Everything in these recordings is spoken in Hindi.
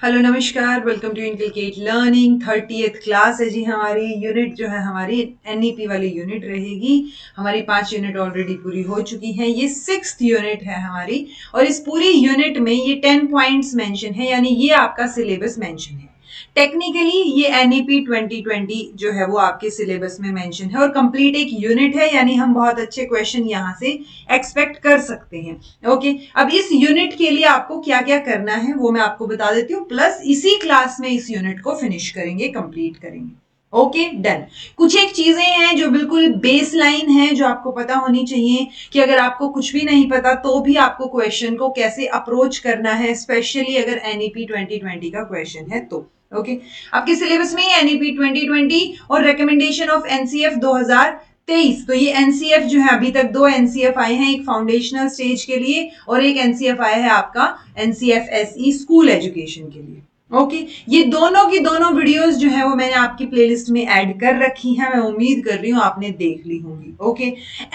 हेलो नमस्कार, welcome to inculcate learning. 30th class है जी। हमारी यूनिट जो है हमारी एनईपी वाली यूनिट रहेगी। हमारी 5 यूनिट ऑलरेडी पूरी हो चुकी हैं। ये 6th यूनिट है हमारी और इस पूरी यूनिट में ये 10 पॉइंट्स मेंशन है, यानी ये आपका सिलेबस मेंशन है। टेक्निकली ये एनईपी 2020 जो है वो आपके सिलेबस में मेंशन है और कंप्लीट एक यूनिट है, यानी हम बहुत अच्छे क्वेश्चन यहाँ से एक्सपेक्ट कर सकते हैं। ओके, अब इस यूनिट के लिए आपको क्या क्या करना है वो मैं आपको बता देती हूँ, प्लस इसी क्लास में इस यूनिट को फिनिश करेंगे, कंप्लीट करेंगे। Okay done. कुछ एक चीजें हैं जो बिल्कुल बेस लाइन है, जो आपको पता होनी चाहिए कि अगर आपको कुछ भी नहीं पता तो भी आपको क्वेश्चन को कैसे अप्रोच करना है, स्पेशली अगर एनईपी 2020 का क्वेश्चन है तो। ओके, आपके सिलेबस में एनईपी 2020 और रिकमेंडेशन ऑफ एनसीएफ 2023। तो ये एनसीएफ जो है, अभी तक 2 एनसीएफ आए हैं, एक फाउंडेशनल स्टेज के लिए और एक एनसीएफ आया है आपका एनसीएफ एसई स्कूल एजुकेशन के लिए। ओके, ये दोनों की दोनों वीडियोस जो है वो मैंने आपकी प्लेलिस्ट में ऐड कर रखी है। मैं उम्मीद कर रही हूं आपने देख ली होंगी। ओके,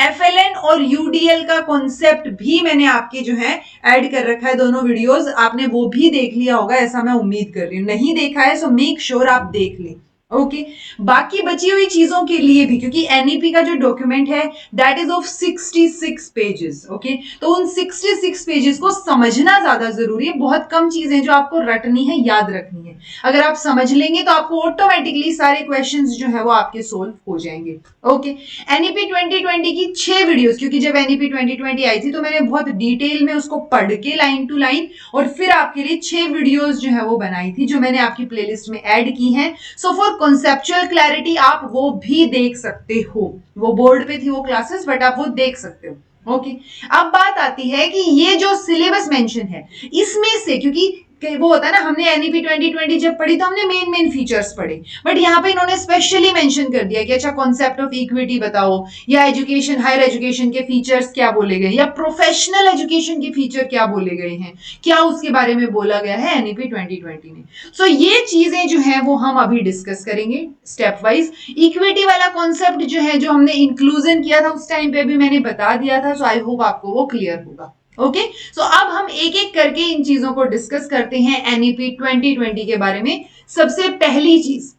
एफएलएन और यूडीएल का कॉन्सेप्ट भी मैंने आपके जो है ऐड कर रखा है। दोनों वीडियोस आपने वो भी देख लिया होगा, ऐसा मैं उम्मीद कर रही हूँ। नहीं देखा है सो मेक श्योर आप देख लें। ओके, बाकी बची हुई चीजों के लिए भी, क्योंकि एनईपी का जो डॉक्यूमेंट है that is of 66 pages. Okay, तो उन 66 पेजेस को समझना ज्यादा जरूरी है। बहुत कम चीजें जो आपको रटनी है, याद रखनी है। अगर आप समझ लेंगे तो आपको ऑटोमेटिकली सारे क्वेश्चंस जो है वो आपके सोल्व हो जाएंगे। ओके, एनईपी 2020 की 6 वीडियोस, क्योंकि जब एनईपी 2020 आई थी तो मैंने बहुत डिटेल में उसको पढ़ के लाइन टू लाइन और फिर आपके लिए 6 वीडियोस जो है वो बनाई थी, जो मैंने आपकी प्लेलिस्ट में ऐड की हैं। सो फॉर कॉन्सेप्चुअल क्लैरिटी आप वो भी देख सकते हो। वो बोर्ड पे थी वो क्लासेस, बट आप वो देख सकते हो। ओके, अब बात आती है कि ये जो सिलेबस मेंशन है इसमें से, क्योंकि वो होता है ना, हमने एनईपी 2020 जब पढ़ी तो हमने मेन फीचर्स पढ़े, बट यहाँ पे इन्होंने स्पेशली मेंशन कर दिया कि अच्छा कॉन्सेप्ट ऑफ इक्विटी बताओ, या एजुकेशन, हायर एजुकेशन के फीचर्स क्या बोले गए, या प्रोफेशनल एजुकेशन के फीचर क्या बोले गए हैं, क्या उसके बारे में बोला गया है एनईपी 2020 में। सो ये चीजें जो है वो हम अभी डिस्कस करेंगे स्टेप वाइज। इक्विटी वाला कॉन्सेप्ट जो है, जो हमने इंक्लूजन किया था उस टाइम पे भी मैंने बता दिया था, सो आई होप आपको वो क्लियर होगा। ओके, सो अब हम एक एक करके इन चीजों को डिस्कस करते हैं एनईपी 2020 के बारे में। सबसे पहली चीज,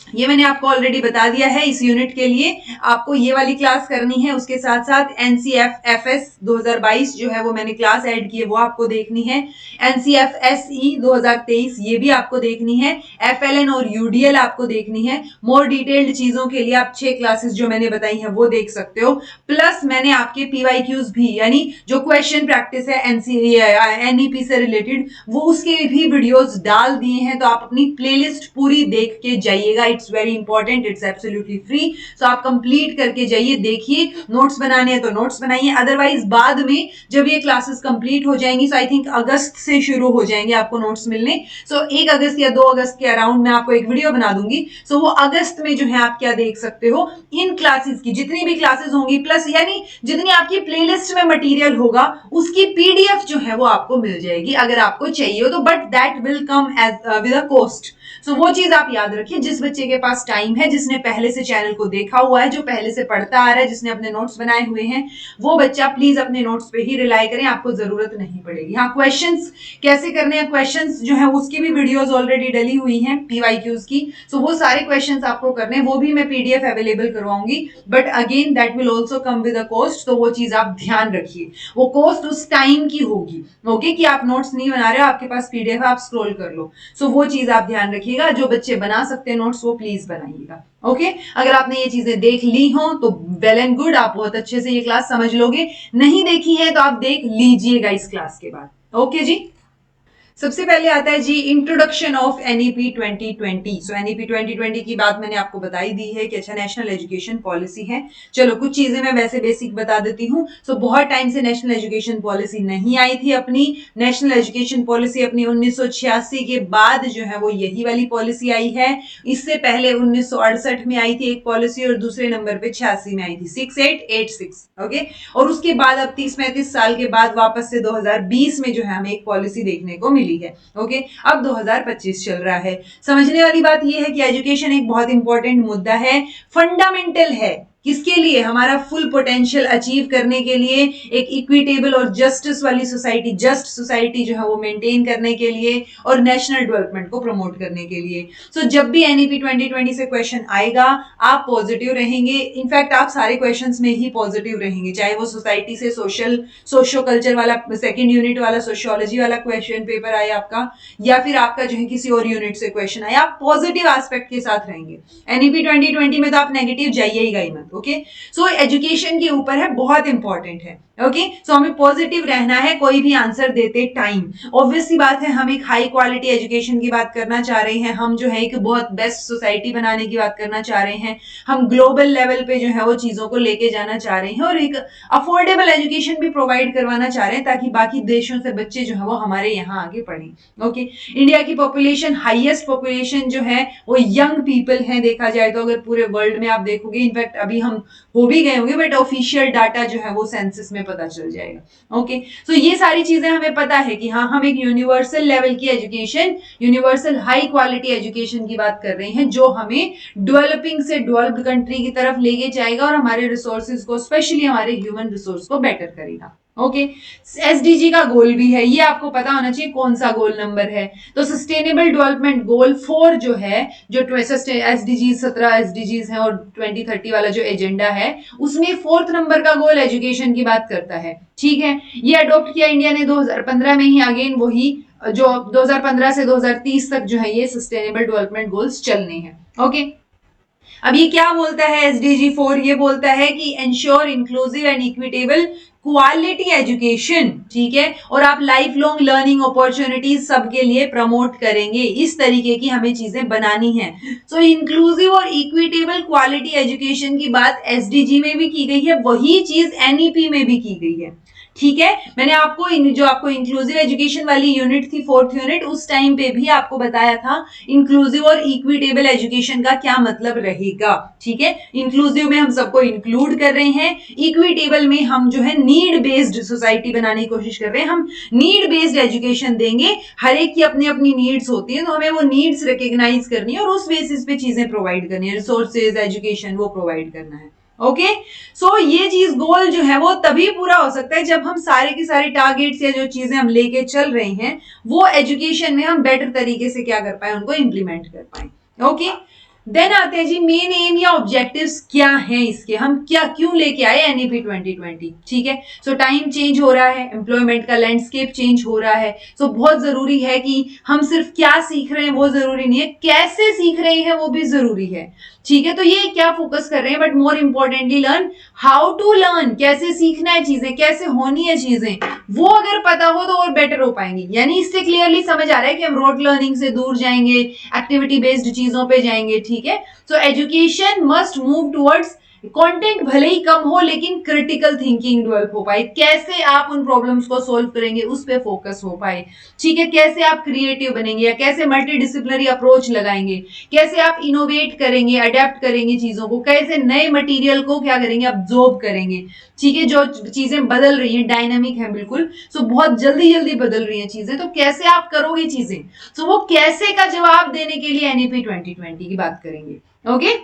ये मैंने आपको ऑलरेडी बता दिया है, इस यूनिट के लिए आपको ये वाली क्लास करनी है, उसके साथ साथ एनसीएफ एफएस 2022 जो है वो मैंने क्लास ऐड की है, वो आपको देखनी है। एनसीएफ एसई 2023 ये भी आपको देखनी है। एफएलएन और यूडीएल आपको देखनी है। मोर डिटेल्ड चीजों के लिए आप 6 क्लासेस जो मैंने बताई हैं वो देख सकते हो। प्लस मैंने आपके पीवाईक्यूज भी, यानी जो क्वेश्चन प्रैक्टिस है एनईपी से रिलेटेड, वो उसके भी वीडियोस डाल दिए हैं, तो आप अपनी प्लेलिस्ट पूरी देख के जाइएगा। It's very important, it's absolutely free. So आप कंप्लीट करके जाइए, देखिए, नोट्स बनाने हैं तो नोट्स बनाइए, अदरवाइज बाद में जब ये क्लासेस कंप्लीट हो जाएंगी, सो आई थिंक अगस्त से शुरू हो जाएंगे आपको नोट्स मिलने। सो 1 अगस्त या 2 अगस्त के अराउंड मैं आपको एक वीडियो बना दूंगी। सो वो अगस्त में जो है आप क्या देख सकते हो, इन क्लासेस की जितनी भी क्लासेस होंगी, प्लस यानी जितनी आपकी प्लेलिस्ट में मटेरियल होगा उसकी पीडीएफ जो है वो आपको मिल जाएगी अगर आपको चाहिए हो तो, but that will come as with a cost. सो वो चीज आप याद रखिए। जिस बच्चे के पास टाइम है, जिसने पहले से चैनल को देखा हुआ है, जो पहले से पढ़ता आ रहा है, जिसने अपने नोट्स बनाए हुए हैं, वो बच्चा प्लीज अपने नोट्स पे ही रिलाई करें, आपको जरूरत नहीं पड़ेगी। हाँ, क्वेश्चंस कैसे करने हैं, क्वेश्चंस जो है उसकी भी वीडियोस ऑलरेडी डली हुई हैं पीवाईक्यूज की। सो वो सारे क्वेश्चंस आपको करने, वो भी मैं पीडीएफ अवेलेबल करवाऊंगी, but again that will also come with a cost. तो वो चीज आप ध्यान रखिए, वो कॉस्ट उस टाइम की होगी। ओके, कि आप नोट्स नहीं बना रहे हो, आपके पास पीडीएफ है, आप स्क्रॉल कर लो। सो वो चीज आप ध्यान रखिएगा। जो बच्चे बना सकते हैं नोट्स वो प्लीज बनाइएगा। ओके, अगर आपने ये चीजें देख ली हो तो वेल एंड गुड, आप बहुत अच्छे से ये क्लास समझ लोगे। नहीं देखी है तो आप देख लीजिएगा इस क्लास के बाद। ओके जी, सबसे पहले आता है जी introduction of NEP 2020। So NEP 2020 की बात मैंने आपको बताई दी है कि अच्छा नेशनल एजुकेशन पॉलिसी है। चलो कुछ चीजें मैं वैसे बेसिक बता देती हूँ। सो बहुत टाइम से नेशनल एजुकेशन पॉलिसी नहीं आई थी अपनी। नेशनल एजुकेशन पॉलिसी अपनी 1986 के बाद जो है वो यही वाली पॉलिसी आई है। इससे पहले 1968 में आई थी एक पॉलिसी और दूसरे नंबर पे 86 में आई थी, 6886। ओके, और उसके बाद अब 30-35 साल के बाद वापस से 2020 में जो है हमें एक पॉलिसी देखने को मिली है। ओके, अब 2025 चल रहा है। समझने वाली बात यह है कि एजुकेशन एक बहुत इंपॉर्टेंट मुद्दा है, फंडामेंटल है किसके लिए? हमारा फुल पोटेंशियल अचीव करने के लिए, एक इक्विटेबल और जस्टिस वाली सोसाइटी, जस्ट सोसाइटी जो है वो मेंटेन करने के लिए, और नेशनल डेवलपमेंट को प्रमोट करने के लिए। सो जब भी एनईपी 2020 से क्वेश्चन आएगा, आप पॉजिटिव रहेंगे। इनफैक्ट आप सारे क्वेश्चंस में ही पॉजिटिव रहेंगे, चाहे वो सोसाइटी से सोशो कल्चर वाला सेकंड यूनिट वाला सोशियोलॉजी वाला क्वेश्चन पेपर आए आपका, या फिर आपका जो है किसी और यूनिट से क्वेश्चन आए, आप पॉजिटिव एस्पेक्ट के साथ रहेंगे। एनईपी 2020 में तो आप नेगेटिव जाइएगा ही मत। ओके, सो एजुकेशन के ऊपर है, बहुत इंपॉर्टेंट है। ओके, सो हमें पॉजिटिव रहना है कोई भी आंसर देते टाइम। ऑब्वियस सी बात है, हम एक हाई क्वालिटी एजुकेशन की बात करना चाह रहे हैं, हम जो है एक बहुत बेस्ट सोसाइटी बनाने की बात करना चाह रहे हैं, हम ग्लोबल लेवल पे जो है वो चीजों को लेके जाना चाह रहे हैं, और एक अफोर्डेबल एजुकेशन भी प्रोवाइड करवाना चाह रहे हैं, ताकि बाकी देशों से बच्चे जो है वो हमारे यहाँ आगे पढ़ें। ओके, इंडिया की पॉपुलेशन, हाईएस्ट पॉपुलेशन जो है वो यंग पीपल है, देखा जाए तो अगर पूरे वर्ल्ड में आप देखोगे, इनफैक्ट अभी हम हो भी गए होंगे, बट ऑफिशियल डाटा जो है वो सेंसस में पता चल जाएगा। ओके, सो ये सारी चीजें हमें पता है कि हाँ, हम एक यूनिवर्सल लेवल की education, universal high quality education की बात कर रहे हैं, जो हमें डेवलपिंग से डेवलप्ड कंट्री की तरफ लेके जाएगा और हमारे रिसोर्सेज को, स्पेशली हमारे ह्यूमन रिसोर्स को बेटर करेगा। ओके, एसडीजी का गोल भी है, ये आपको पता होना चाहिए कौन सा गोल नंबर है। तो सस्टेनेबल डेवलपमेंट गोल 4 जो है, जो एसडीजी 17 एसडीजीज है और 2030 वाला जो एजेंडा है, उसमें 4th नंबर का गोल एजुकेशन की बात करता है। ठीक है, ये अडॉप्ट किया इंडिया ने 2015 में ही। अगेन वही जो 2015 से 2030 तक जो है ये सस्टेनेबल डेवलपमेंट गोल्स चलने हैं। ओके, अब ये क्या बोलता है एसडीजी 4? ये बोलता है कि ensure inclusive and equitable quality education. ठीक है, और आप लाइफ लॉन्ग लर्निंग अपॉर्चुनिटीज सबके लिए प्रमोट करेंगे, इस तरीके की हमें चीजें बनानी है। सो इंक्लूसिव और इक्विटेबल क्वालिटी एजुकेशन की बात एसडीजी में भी की गई है, वही चीज एनईपी में भी की गई है। ठीक है, मैंने आपको जो आपको इंक्लूसिव एजुकेशन वाली यूनिट थी, 4th यूनिट, उस टाइम पे भी आपको बताया था इंक्लूसिव और इक्विटेबल एजुकेशन का क्या मतलब रहेगा। ठीक है, इंक्लूसिव में हम सबको इंक्लूड कर रहे हैं, इक्विटेबल में हम जो है नीड बेस्ड सोसाइटी बनाने की कोशिश कर रहे हैं, हम नीड बेस्ड एजुकेशन देंगे। हर एक की अपनी अपनी नीड्स होती है, तो हमें वो नीड्स रिकॉग्नाइज करनी है और उस बेसिस पे चीजें प्रोवाइड करनी है, रिसोर्सेज, एजुकेशन वो प्रोवाइड करना है। ओके, सो ये चीज गोल जो है वो तभी पूरा हो सकता है जब हम सारे के सारे टारगेट्स या जो चीजें हम लेके चल रहे हैं, वो एजुकेशन में हम बेटर तरीके से क्या कर पाए, उनको इंप्लीमेंट कर पाए। ओके, देन आते हैं जी मेन एम या ऑब्जेक्टिव्स क्या हैं इसके, हम क्या क्यों लेके आए एनईपी 2020। ठीक है, सो टाइम चेंज हो रहा है, एम्प्लॉयमेंट का लैंडस्केप चेंज हो रहा है, सो बहुत जरूरी है कि हम सिर्फ क्या सीख रहे हैं वो जरूरी नहीं है, कैसे सीख रहे हैं वो भी जरूरी है। ठीक है, तो ये क्या फोकस कर रहे हैं, but more importantly learn how to learn, कैसे सीखना है चीजें, कैसे होनी है चीजें, वो अगर पता हो तो और बेटर हो पाएंगी। यानी इससे क्लियरली समझ आ रहा है कि हम रोड लर्निंग से दूर जाएंगे, एक्टिविटी बेस्ड चीजों पे जाएंगे। ठीक है, so education must move towards content भले ही कम हो, लेकिन क्रिटिकल थिंकिंग डेवलप हो पाए, कैसे आप उन प्रॉब्लम्स को सोल्व करेंगे उस पे फोकस हो पाए। ठीक है, कैसे आप क्रिएटिव बनेंगे, या कैसे मल्टी डिसिप्लिनरी अप्रोच लगाएंगे, कैसे आप इनोवेट करेंगे, अडेप्ट करेंगे चीजों को, कैसे नए मटेरियल को क्या करेंगे, अब्जॉर्ब करेंगे। ठीक है, जो चीजें बदल रही हैं, डायनामिक है बिल्कुल, सो बहुत जल्दी जल्दी बदल रही हैं चीजें, तो कैसे आप करोगे चीजें, सो वो कैसे का जवाब देने के लिए एनईपी 2020 की बात करेंगे। ओके,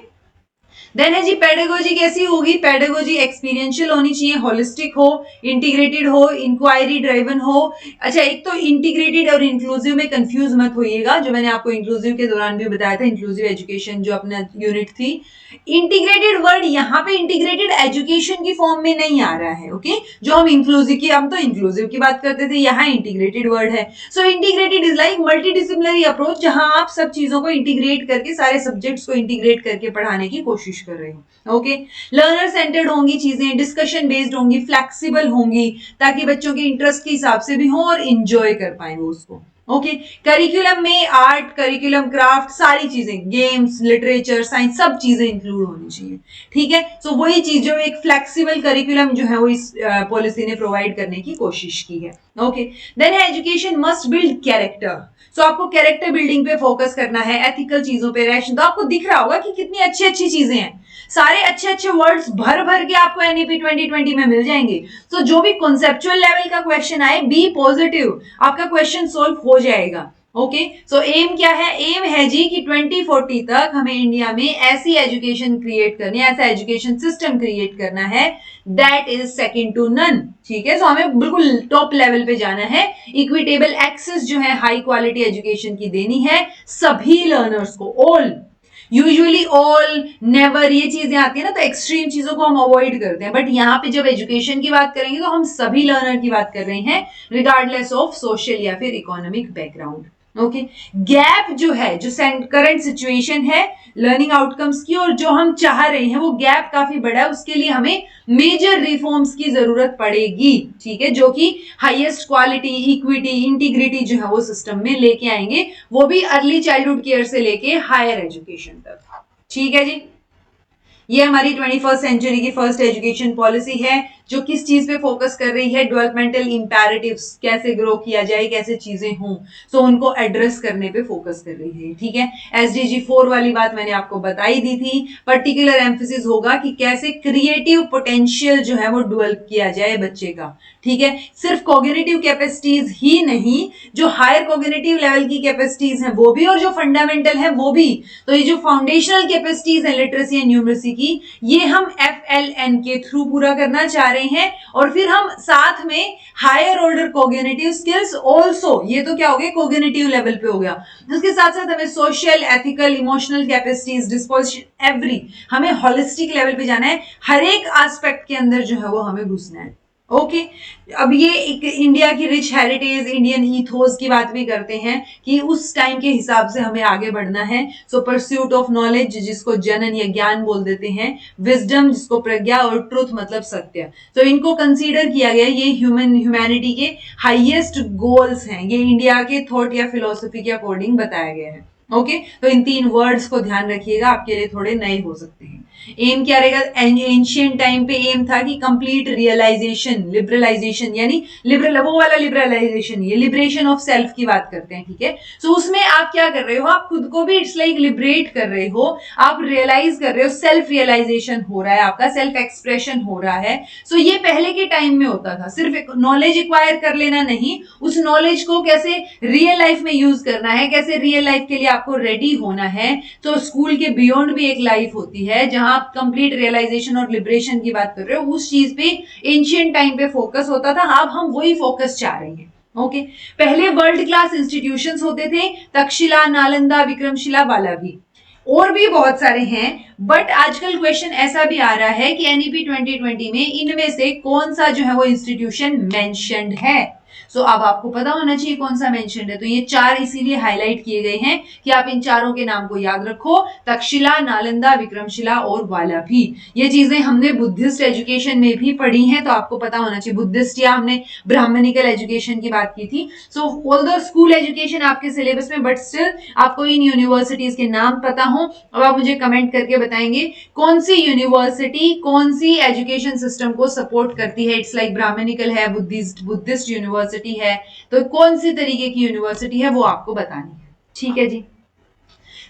देन है जी पेडागोजी कैसी होगी, पेडागोजी एक्सपीरियंशियल होनी चाहिए, होलिस्टिक हो, इंटीग्रेटेड हो, इंक्वायरी ड्राइवन हो। अच्छा, एक तो इंटीग्रेटेड और इंक्लूसिव में कंफ्यूज मत होइएगा, जो मैंने आपको इंक्लूसिव के दौरान भी बताया था, इंक्लूसिव एजुकेशन जो अपना यूनिट थी, इंटीग्रेटेड वर्ड यहाँ पे इंटीग्रेटेड एजुकेशन की फॉर्म में नहीं आ रहा है। ओके, जो हम इंक्लूसिव की, हम तो इंक्लूसिव की बात करते थे, यहाँ इंटीग्रेटेड वर्ड है। So integrated is like multidisciplinary approach, जहां आप सब चीजों को इंटीग्रेट करके, सारे सब्जेक्ट्स को इंटीग्रेट करके पढ़ाने की कोशिश कर रहे हो। ओके, लर्नर सेंटर्ड होंगी चीजें, डिस्कशन बेस्ड होंगी, फ्लेक्सिबल होंगी, ताकि बच्चों के इंटरेस्ट के हिसाब से भी हो और इंजॉय कर पाए वो उसको। ओके, करिकुलम में आर्ट, करिकुलम, क्राफ्ट, सारी चीजें, गेम्स, लिटरेचर, साइंस, सब चीजें इंक्लूड होनी चाहिए। ठीक है, सो वही चीज जो एक फ्लेक्सिबल करिकुलम जो है वो इस पॉलिसी ने प्रोवाइड करने की कोशिश की है। Okay, then education must build character, so आपको कैरेक्टर बिल्डिंग पे फोकस करना है, एथिकल चीजों पे, रैशन। तो आपको दिख रहा होगा कि कितनी अच्छी अच्छी चीजें हैं, सारे अच्छे अच्छे वर्ड्स भर भर के आपको एनईपी 2020 में मिल जाएंगे। तो जो भी कॉन्सेप्चुअल लेवल का क्वेश्चन आए, बी पॉजिटिव, आपका क्वेश्चन सोल्व हो जाएगा। ओके, सो एम क्या है? एम है जी कि 2040 तक हमें इंडिया में ऐसी एजुकेशन क्रिएट करनी है, ऐसा एजुकेशन सिस्टम क्रिएट करना है that is second to none. ठीक है, सो हमें बिल्कुल टॉप लेवल पे जाना है, इक्विटेबल एक्सेस जो है हाई क्वालिटी एजुकेशन की देनी है सभी लर्नर्स को, ऑल, यूजुअली ऑल, नेवर, ये चीजें आती है ना, तो एक्सट्रीम चीजों को हम अवॉइड करते हैं, बट यहाँ पे जब एजुकेशन की बात करेंगे तो हम सभी लर्नर की बात कर रहे हैं रिगार्डलेस ऑफ सोशल या फिर इकोनॉमिक बैकग्राउंड। ओके, गैप जो है, जो करंट सिचुएशन है लर्निंग आउटकम्स की और जो हम चाह रहे हैं, वो गैप काफी बड़ा है, उसके लिए हमें मेजर रिफॉर्म्स की जरूरत पड़ेगी। ठीक है, जो कि हाईएस्ट क्वालिटी, इक्विटी, इंटीग्रिटी जो है वो सिस्टम में लेके आएंगे, वो भी अर्ली चाइल्डहुड केयर से लेके हायर एजुकेशन तक। ठीक है जी, ये हमारी 21st सेंचुरी की फर्स्ट एजुकेशन पॉलिसी है जो किस चीज पे फोकस कर रही है? डेवलपमेंटल इंपैरेटिव्स, कैसे ग्रो किया जाए, कैसे चीजें हों, सो उनको एड्रेस करने पे फोकस कर रही है। ठीक है, एसडीजी 4 वाली बात मैंने आपको बताई दी थी, पर्टिकुलर एम्फेसिस होगा कि कैसे क्रिएटिव पोटेंशियल जो है वो डेवलप किया जाए बच्चे का। ठीक है, सिर्फ कॉग्निटिव कैपेसिटीज ही नहीं, जो हायर कॉग्निटिव लेवल की कैपेसिटीज हैं वो भी, और जो फंडामेंटल है वो भी। तो ये जो फाउंडेशनल कैपेसिटीज है लिटरेसी एंड न्यूमरेसी की, ये हम FLN के थ्रू पूरा करना चाह रहे हैं, और फिर हम साथ में higher order cognitive skills also, ये तो क्या हो गया, कॉग्निटिव लेवल पे हो गया, उसके साथ साथ हमें social, ethical, emotional capacities, disposition, every, हमें होलिस्टिक लेवल पे जाना है, हर एक एस्पेक्ट के अंदर जो है वो हमें घुसना है। ओके, अब ये एक इंडिया की रिच हेरिटेज, इंडियन ईथोस की बात भी करते हैं कि उस टाइम के हिसाब से हमें आगे बढ़ना है। सो परस्यूट ऑफ नॉलेज, जिसको जनन या ज्ञान बोल देते हैं, विजडम जिसको प्रज्ञा, और ट्रुथ मतलब सत्य, तो इनको कंसीडर किया गया, ये ह्यूमैनिटी के हाईएस्ट गोल्स हैं, ये इंडिया के थॉट या फिलोसफी के अकॉर्डिंग बताया गया है। ओके, तो इन 3 वर्ड्स को ध्यान रखिएगा, आपके लिए थोड़े नए हो सकते हैं। एम क्या रहेगा? एंशियंट टाइम पे एम था कि कंप्लीट रियलाइजेशन, लिबरलाइजेशन, यानी लिबरल, वो वाला लिबरलाइजेशन, ये लिबरेशन ऑफ सेल्फ की बात करते हैं। ठीक है, सो उसमें आप क्या कर रहे हो? आप खुद को भी इट्स लाइक लिबरेट कर रहे हो, आप रियलाइज कर रहे हो, सेल्फ रियलाइजेशन हो रहा है, आपका सेल्फ एक्सप्रेशन हो रहा है। सो ये पहले के टाइम में होता था, सिर्फ नॉलेज एक्वायर कर लेना नहीं, उस नॉलेज को कैसे रियल लाइफ में यूज करना है, कैसे रियल लाइफ के लिए आपको रेडी होना है। तो स्कूल के बियॉन्ड भी एक लाइफ होती है जहां आप कंप्लीट रियलाइजेशन और लिबरेशन की बात कर रहे हो, उस चीज पे एंशियंट टाइम पे फोकस होता था, अब हम वही फोकस चाह रहे हैं। ओके, पहले वर्ल्ड क्लास इंस्टीट्यूशंस होते थे, तक्षशिला, नालंदा, विक्रमशिला, वाला और भी बहुत सारे हैं, बट आजकल क्वेश्चन ऐसा भी आ रहा है कि एनईपी 2020 में इनमें से कौन सा जो है वो इंस्टीट्यूशन मेंशन्ड है। सो अब आपको पता होना चाहिए कौन सा मेंशन्ड है, तो ये 4 इसीलिए हाईलाइट किए गए हैं कि आप इन चारों के नाम को याद रखो, तक्षशिला, नालंदा, विक्रमशिला और वाला भी। ये चीजें हमने बुद्धिस्ट एजुकेशन में भी पढ़ी हैं, तो आपको पता होना चाहिए, बुद्धिस्ट या हमने ब्राह्मणिकल एजुकेशन की बात की थी। सो ऑल्दो स्कूल एजुकेशन आपके सिलेबस में, बट स्टिल आपको इन यूनिवर्सिटीज के नाम पता हो। अब आप मुझे कमेंट करके बताएंगे कौन सी यूनिवर्सिटी कौन सी एजुकेशन सिस्टम को सपोर्ट करती है। इट्स लाइक ब्राह्मणिकल है, बुद्धिस्ट यूनिवर्सिटी है, तो कौन सी तरीके की यूनिवर्सिटी है वो आपको बतानी है। ठीक है जी,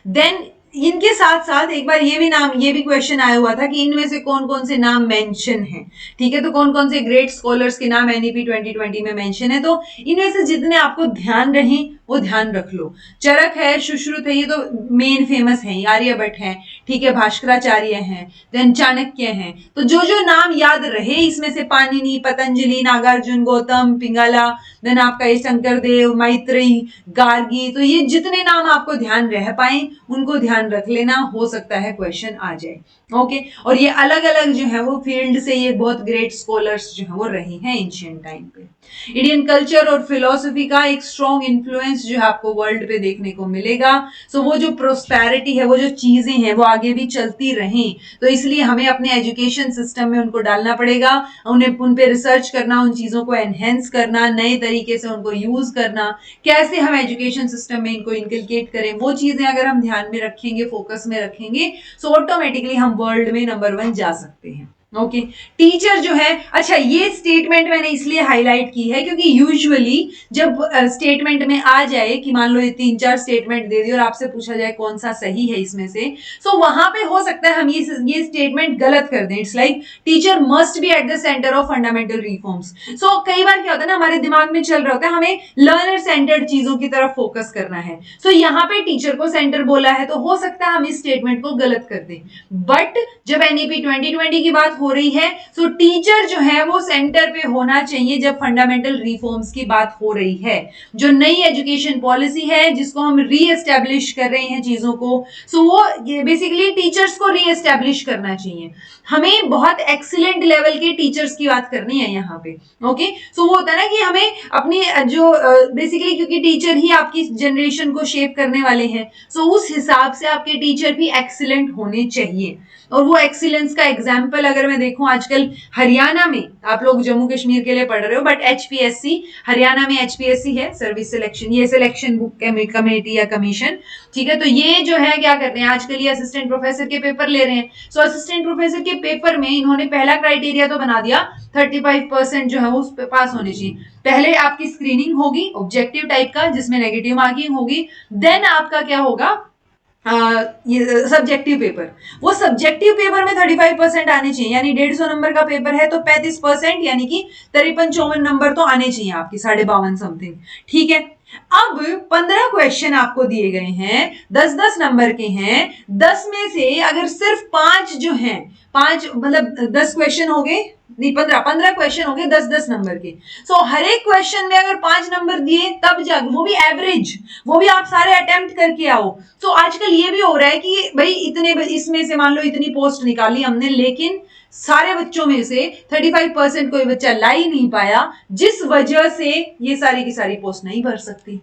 देन इनके साथ साथ एक बार ये भी नाम, ये भी क्वेश्चन आया हुआ था कि इनमें से कौन कौन से नाम मेंशन हैं। ठीक है, तो कौन कौन से ग्रेट स्कॉलर्स के नाम एनईपी 2020 में मेंशन है, तो इनमें से जितने आपको ध्यान रहे वो ध्यान रख लो। चरक है, सुश्रुत है, ये तो मेन फेमस है, आर्यभट्ट है, ठीक है, भास्कराचार्य हैं, देन चाणक्य हैं, तो जो जो नाम याद रहे इसमें से, पाणिनि, पतंजलि, नागार्जुन, गौतम, पिंगला, देन आपका ये शंकरदेव, मैत्रेयी, गार्गी, तो ये जितने नाम आपको ध्यान रह पाए उनको ध्यान रख लेना, हो सकता है क्वेश्चन आ जाए। ओके, और ये अलग अलग जो है वो फील्ड से ये बहुत ग्रेट स्कॉलर्स जो है वो रहे हैं एंशिएंट टाइम पे। इंडियन कल्चर और फिलोसफी का एक स्ट्रॉन्ग इन्फ्लुएंस जो है आपको वर्ल्ड पे देखने को मिलेगा। सो वो जो प्रोस्पेरिटी है, वो जो चीजें हैं वो आगे भी चलती रहें, तो इसलिए हमें अपने एजुकेशन सिस्टम में उनको डालना पड़ेगा, उन्हें उन पे रिसर्च करना, उन चीजों को एनहेंस करना, नए तरीके से उनको यूज करना, कैसे हम एजुकेशन सिस्टम में इनको इनकलकेट करें, वो चीजें अगर हम ध्यान में रखेंगे, फोकस में रखेंगे, सो ऑटोमेटिकली हम वर्ल्ड में नंबर 1 जा सकते हैं। ओके टीचर जो है, अच्छा ये स्टेटमेंट मैंने इसलिए हाईलाइट की है क्योंकि यूजुअली जब स्टेटमेंट में आ जाए कि मान लो ये 3-4 स्टेटमेंट दे दी और आपसे पूछा जाए कौन सा सही है इसमें से, सो वहां पे हो सकता है हम ये स्टेटमेंट गलत कर दें। It's like teacher must be at the centre of fundamental reforms. So कई बार क्या होता है ना, हमारे दिमाग में चल रहा होता है हमें लर्नर सेंटर्ड चीजों की तरफ फोकस करना है, सो यहाँ पे टीचर को सेंटर बोला है तो हो सकता है हम इस स्टेटमेंट को गलत कर दें। बट जब एनईपी 2020 की बात हो रही है, सो टीचर जो है वो सेंटर पे होना चाहिए जब फंडामेंटल रिफॉर्म्स की बात हो रही है। जो नई एजुकेशन पॉलिसी है जिसको हम रीएस्टैब्लिश कर रहे हैं चीजों को, सो वो बेसिकली टीचर्स को रीएस्टैब्लिश करना चाहिए। हमें बहुत एक्सीलेंट लेवल के टीचर्स की बात करनी है यहाँ पे। ओके सो वो होता है ना कि हमें अपनी जो बेसिकली क्योंकि टीचर ही आपकी जनरेशन को शेप करने वाले हैं, सो उस हिसाब से आपके टीचर भी एक्सीलेंट होने चाहिए। और वो एक्सीलेंस का एग्जाम्पल अगर मैं देखूं आजकल हरियाणा में, आप लोग जम्मू कश्मीर के लिए पढ़ रहे हो बट एचपीएससी, हरियाणा में एचपीएससी है सर्विस सिलेक्शन, ये सिलेक्शन बुक कमेटी या कमीशन, ठीक है। तो ये जो है क्या कर रहे हैं आजकल, ये असिस्टेंट प्रोफेसर के पेपर ले रहे हैं। सो असिस्टेंट प्रोफेसर के पेपर में इन्होंने पहला क्राइटेरिया तो बना दिया 35% जो है वो उस पे पास होने चाहिए। पहले आपकी स्क्रीनिंग होगी ऑब्जेक्टिव टाइप का जिसमें नेगेटिव मार्किंग होगी, देन आपका क्या होगा ये सब्जेक्टिव पेपर। वो सब्जेक्टिव पेपर में 35% आने चाहिए, यानी 150 नंबर का पेपर है तो 35% यानी कि 53-54 नंबर तो आने चाहिए आपके, 52 समथिंग, ठीक है। अब 15 क्वेश्चन आपको दिए गए हैं, 10-10 नंबर के हैं। 10 में से अगर सिर्फ 5 जो हैं, 5 मतलब 10 क्वेश्चन हो गए, नहीं 15 क्वेश्चन हो गए 10-10 नंबर के। सो हर एक क्वेश्चन में अगर 5 नंबर दिए तब जाकर, वो भी एवरेज, वो भी आप सारे अटेम्प्ट करके आओ। सो आजकल ये भी हो रहा है कि भाई इतने इसमें से मान लो इतनी पोस्ट निकाली हमने, लेकिन सारे बच्चों में से 35% कोई बच्चा ला ही नहीं पाया, जिस वजह से ये सारी की सारी पोस्ट नहीं भर सकती।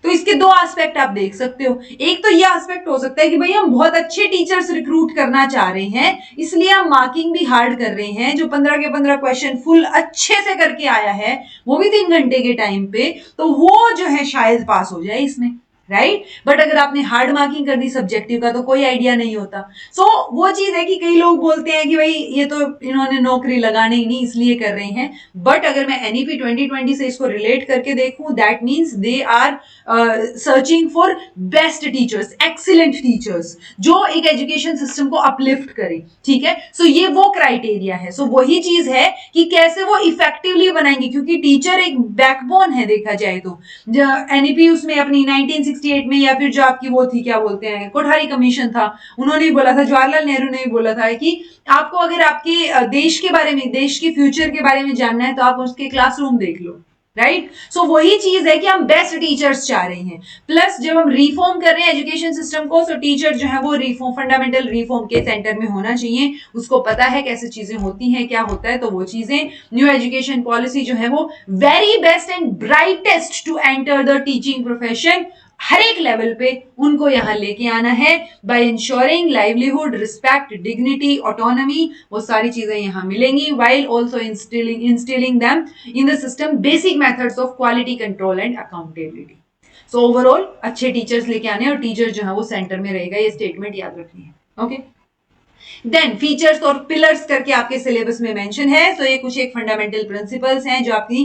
तो इसके दो एस्पेक्ट आप देख सकते हो। एक तो ये एस्पेक्ट हो सकता है कि भाई हम बहुत अच्छे टीचर्स रिक्रूट करना चाह रहे हैं, इसलिए हम मार्किंग भी हार्ड कर रहे हैं। जो 15 के 15 क्वेश्चन फुल अच्छे से करके आया है, वो भी 3 घंटे के टाइम पे, तो वो जो है शायद पास हो जाए इसमें, राइट। बट अगर आपने हार्ड मार्किंग कर दी सब्जेक्टिव का तो कोई आइडिया नहीं होता। सो वो चीज है कि कई लोग बोलते हैं कि भाई ये तो इन्होंने नौकरी लगाने ही नहीं इसलिए कर रहे हैं। बट अगर मैं एनईपी 2020 से इसको रिलेट करके देखूं, that means they are searching for best teachers, excellent teachers, जो एक एजुकेशन सिस्टम को अपलिफ्ट करे, ठीक है। सो ये वो क्राइटेरिया है। सो वही चीज है कि कैसे वो इफेक्टिवली बनाएंगे, क्योंकि टीचर एक बैकबोन है देखा जाए तो। एनईपी उसमें अपनी 1968 में, या फिर जो आपकी वो थी क्या बोलते हैं कोठारी कमीशन था, उन्होंने भी बोला था, जवाहरलाल नेहरू ने भी बोला था कि आपको अगर आपके देश के बारे में, देश के फ्यूचर के बारे में जानना है तो आप उसके क्लासरूम देख लो, राइट। सो वही चीज है कि हम बेस्ट टीचर्स चाह रहे हैं। प्लस जब हम रिफॉर्म कर रहे हैं एजुकेशन सिस्टम को, सो टीचर जो है वो रिफॉर्म, फंडामेंटल रिफॉर्म के सेंटर में होना चाहिए। उसको पता है कैसे चीजें होती हैं, क्या होता है, तो वो चीजें, न्यू एजुकेशन पॉलिसी जो है वो very best and brightest to enter the teaching profession, हर एक लेवल पे उनको यहां लेके आना है by ensuring livelihood, respect, dignity, autonomy, वो सारी चीजें यहां मिलेंगी, while also instilling them in the system basic methods of quality control and accountability. So overall अच्छे टीचर्स लेके आने, और टीचर जो है वो सेंटर में रहेगा, ये स्टेटमेंट याद रखनी है। ओके देन फीचर्स और पिलर्स करके आपके सिलेबस में मेंशन है। तो ये कुछ एक फंडामेंटल प्रिंसिपल्स हैं जो आपकी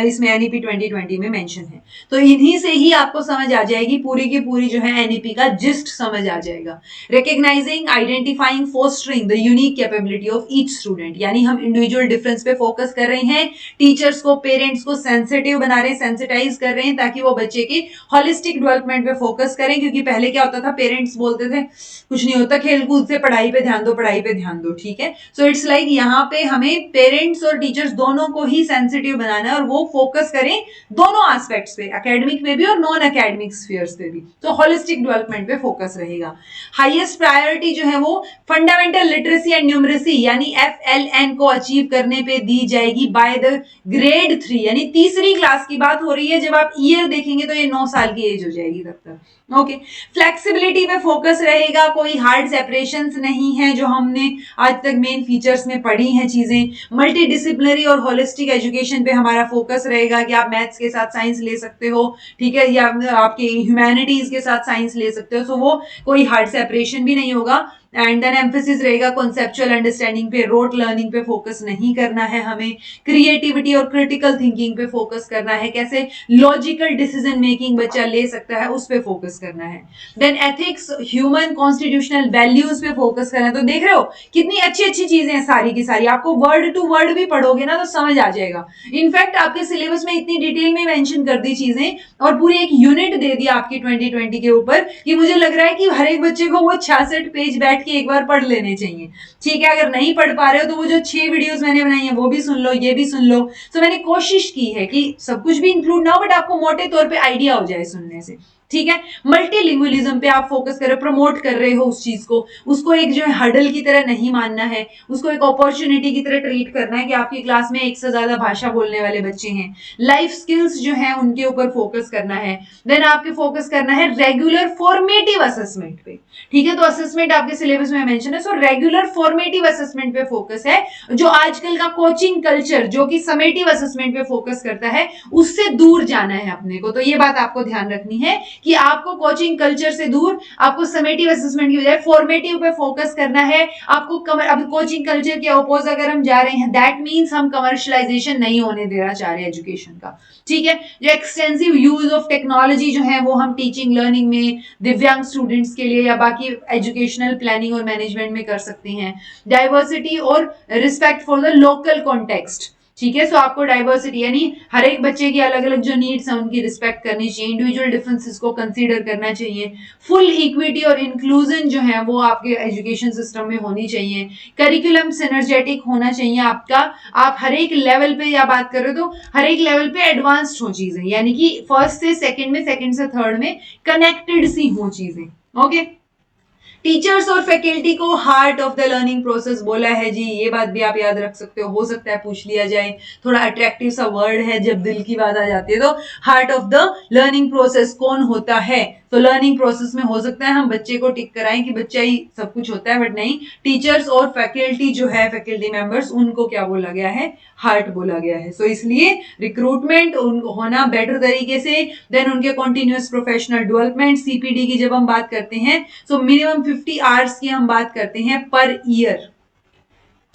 इसमें एनईपी 2020 में मेंशन है। तो इन्हीं से ही आपको समझ आ जाएगी पूरी की पूरी जो है एनईपी का जिस्ट समझ आ जाएगा। Recognising, identifying, fostering the unique capability of each student, यानी हम इंडिविजुअल डिफरेंस पे फोकस कर रहे हैं, टीचर्स को, पेरेंट्स को सेंसिटिव बना रहे हैं, सेंसिटाइज कर रहे हैं, ताकि वो बच्चे की होलिस्टिक डेवलपमेंट पे फोकस करें। क्योंकि पहले क्या होता था, पेरेंट्स बोलते थे कुछ नहीं होता, खेल कूद से पढ़ाई पे ध्यान दो, पढ़ाई पे ध्यान दो, ठीक है। सो इट्स लाइक यहाँ पे हमें पेरेंट्स और टीचर्स दोनों को ही सेंसिटिव बनाना है, और वो फोकस करें दोनों एस्पेक्ट्स पे, एकेडमिक में भी और नॉन एकेडमिक स्फीयर्स पे भी। तो होलिस्टिक डेवलपमेंट पे फोकस रहेगा। हाईएस्ट प्रायोरिटी जो है वो फंडामेंटल लिटरेसी एंड न्यूमरेसी यानी FLN को अचीव करने पे दी जाएगी बाय द ग्रेड 3, यानी तीसरी क्लास की बात हो रही है। जब आप ईयर देखेंगे तो ये 9 साल की एज हो जाएगी तब तक। ओके फ्लेक्सिबिलिटी पे फोकस रहेगा, कोई हार्ड सेपरेशंस नहीं है जो हमने आज तक मेन फीचर्स में पढ़ी हैं चीजें। मल्टी डिसिप्लिनरी और होलिस्टिक एजुकेशन पे हमारा फोकस रहेगा कि आप मैथ्स के साथ साइंस ले सकते हो, ठीक है, या आपके ह्यूमैनिटीज के साथ साइंस ले सकते हो। सो वो कोई हार्ड सेपरेशन भी नहीं होगा। एंड देन एम्फेसिस रहेगा कॉन्सेप्चुअल अंडरस्टैंडिंग पे, रोट लर्निंग पे फोकस नहीं करना है हमें, क्रिएटिविटी और क्रिटिकल थिंकिंग पे फोकस करना है, कैसे लॉजिकल डिसीजन मेकिंग बच्चा ले सकता है उस पे फोकस करना है। Then ethics, human constitutional values पे फोकस करना है। तो देख रहे हो कितनी अच्छी अच्छी चीजें हैं सारी की सारी, आपको वर्ड टू वर्ड भी पढ़ोगे ना तो समझ आ जाएगा। इनफैक्ट आपके सिलेबस में इतनी डिटेल में मेंशन कर दी चीजें और पूरी एक यूनिट दे दिया आपकी 2020 के ऊपर कि मुझे लग रहा है कि हर एक बच्चे को वो 66 पेज बैठ के एक बार पढ़ लेने चाहिए। ठीक है, अगर नहीं पढ़ पा रहे हो तो वो जो 6 वीडियोस मैंने बनाई है वो भी सुन लो, ये भी सुन लो। तो मैंने कोशिश की है कि सब कुछ भी इंक्लूड ना हो बट आपको मोटे तौर पे आइडिया हो जाए सुनने से। ठीक है, मल्टीलिंगुअलिज्म पे आप फोकस कर रहे हो, प्रमोट कर रहे हो उस चीज को, उसको एक जो है हडल की तरह नहीं मानना है, उसको एक अपॉर्चुनिटी की तरह ट्रीट करना है कि आपकी क्लास में एक से ज्यादा भाषा बोलने वाले बच्चे हैं। लाइफ स्किल्स जो है उनके ऊपर फोकस करना है। देन आपके फोकस करना है रेगुलर फॉर्मेटिव असेसमेंट पे। ठीक है, तो असेसमेंट आपके सिलेबस में मेंशन है, सो रेगुलर फॉर्मेटिव असेसमेंट पे फोकस है। जो आजकल का कोचिंग कल्चर जो कि समेटिव असेसमेंट पे फोकस करता है उससे दूर जाना है अपने को। तो ये बात आपको ध्यान रखनी है कि आपको कोचिंग कल्चर से दूर, आपको समेटिव असेसमेंट की बजाय फॉर्मेटिव पे फोकस करना है। आपको अब कोचिंग कल्चर के अपोज अगर हम जा रहे हैं दैट मींस हम कमर्शियलाइजेशन नहीं होने देना चाह रहे एजुकेशन का। ठीक है, जो एक्सटेंसिव यूज ऑफ टेक्नोलॉजी जो है वो हम टीचिंग लर्निंग में दिव्यांग स्टूडेंट्स के लिए या बाकी एजुकेशनल प्लानिंग और मैनेजमेंट में कर सकते हैं। डाइवर्सिटी और respect for the local context. ठीक है, सो आपको डाइवर्सिटी यानी हर एक बच्चे की अलग अलग जो नीड्स हैं उनकी रिस्पेक्ट करनी चाहिए, इंडिविजुअल डिफरेंसेस को कंसीडर करना चाहिए। फुल इक्विटी और इंक्लूजन जो है वो आपके एजुकेशन सिस्टम में होनी चाहिए। करिकुलम सिनर्जेटिक होना चाहिए आपका, आप हर एक लेवल पे या बात कर रहे हो तो हर एक लेवल पे एडवांस्ड हो चीजें, यानी कि फर्स्ट से सेकंड में, सेकंड से थर्ड में कनेक्टेड सी हो चीजें। ओके, टीचर्स और फैकल्टी को heart of the learning process बोला है जी, ये बात भी आप याद रख सकते हो सकता है पूछ लिया जाए, थोड़ा अट्रैक्टिव सा वर्ड है जब दिल की बात आ जाती है। तो heart of the learning process कौन होता है? तो लर्निंग प्रोसेस में हो सकता है हम बच्चे को टिक कराएं कि बच्चा ही सब कुछ होता है, बट नहीं, टीचर्स और फैकल्टी जो है, फैकल्टी मेंबर्स, उनको क्या बोला गया है? हार्ट बोला गया है। सो इसलिए रिक्रूटमेंट होना बेटर तरीके से, देन उनके कॉन्टिन्यूअस प्रोफेशनल डेवलपमेंट, सीपीडी की जब हम बात करते हैं सो मिनिमम 50 आवर्स की हम बात करते हैं पर ईयर,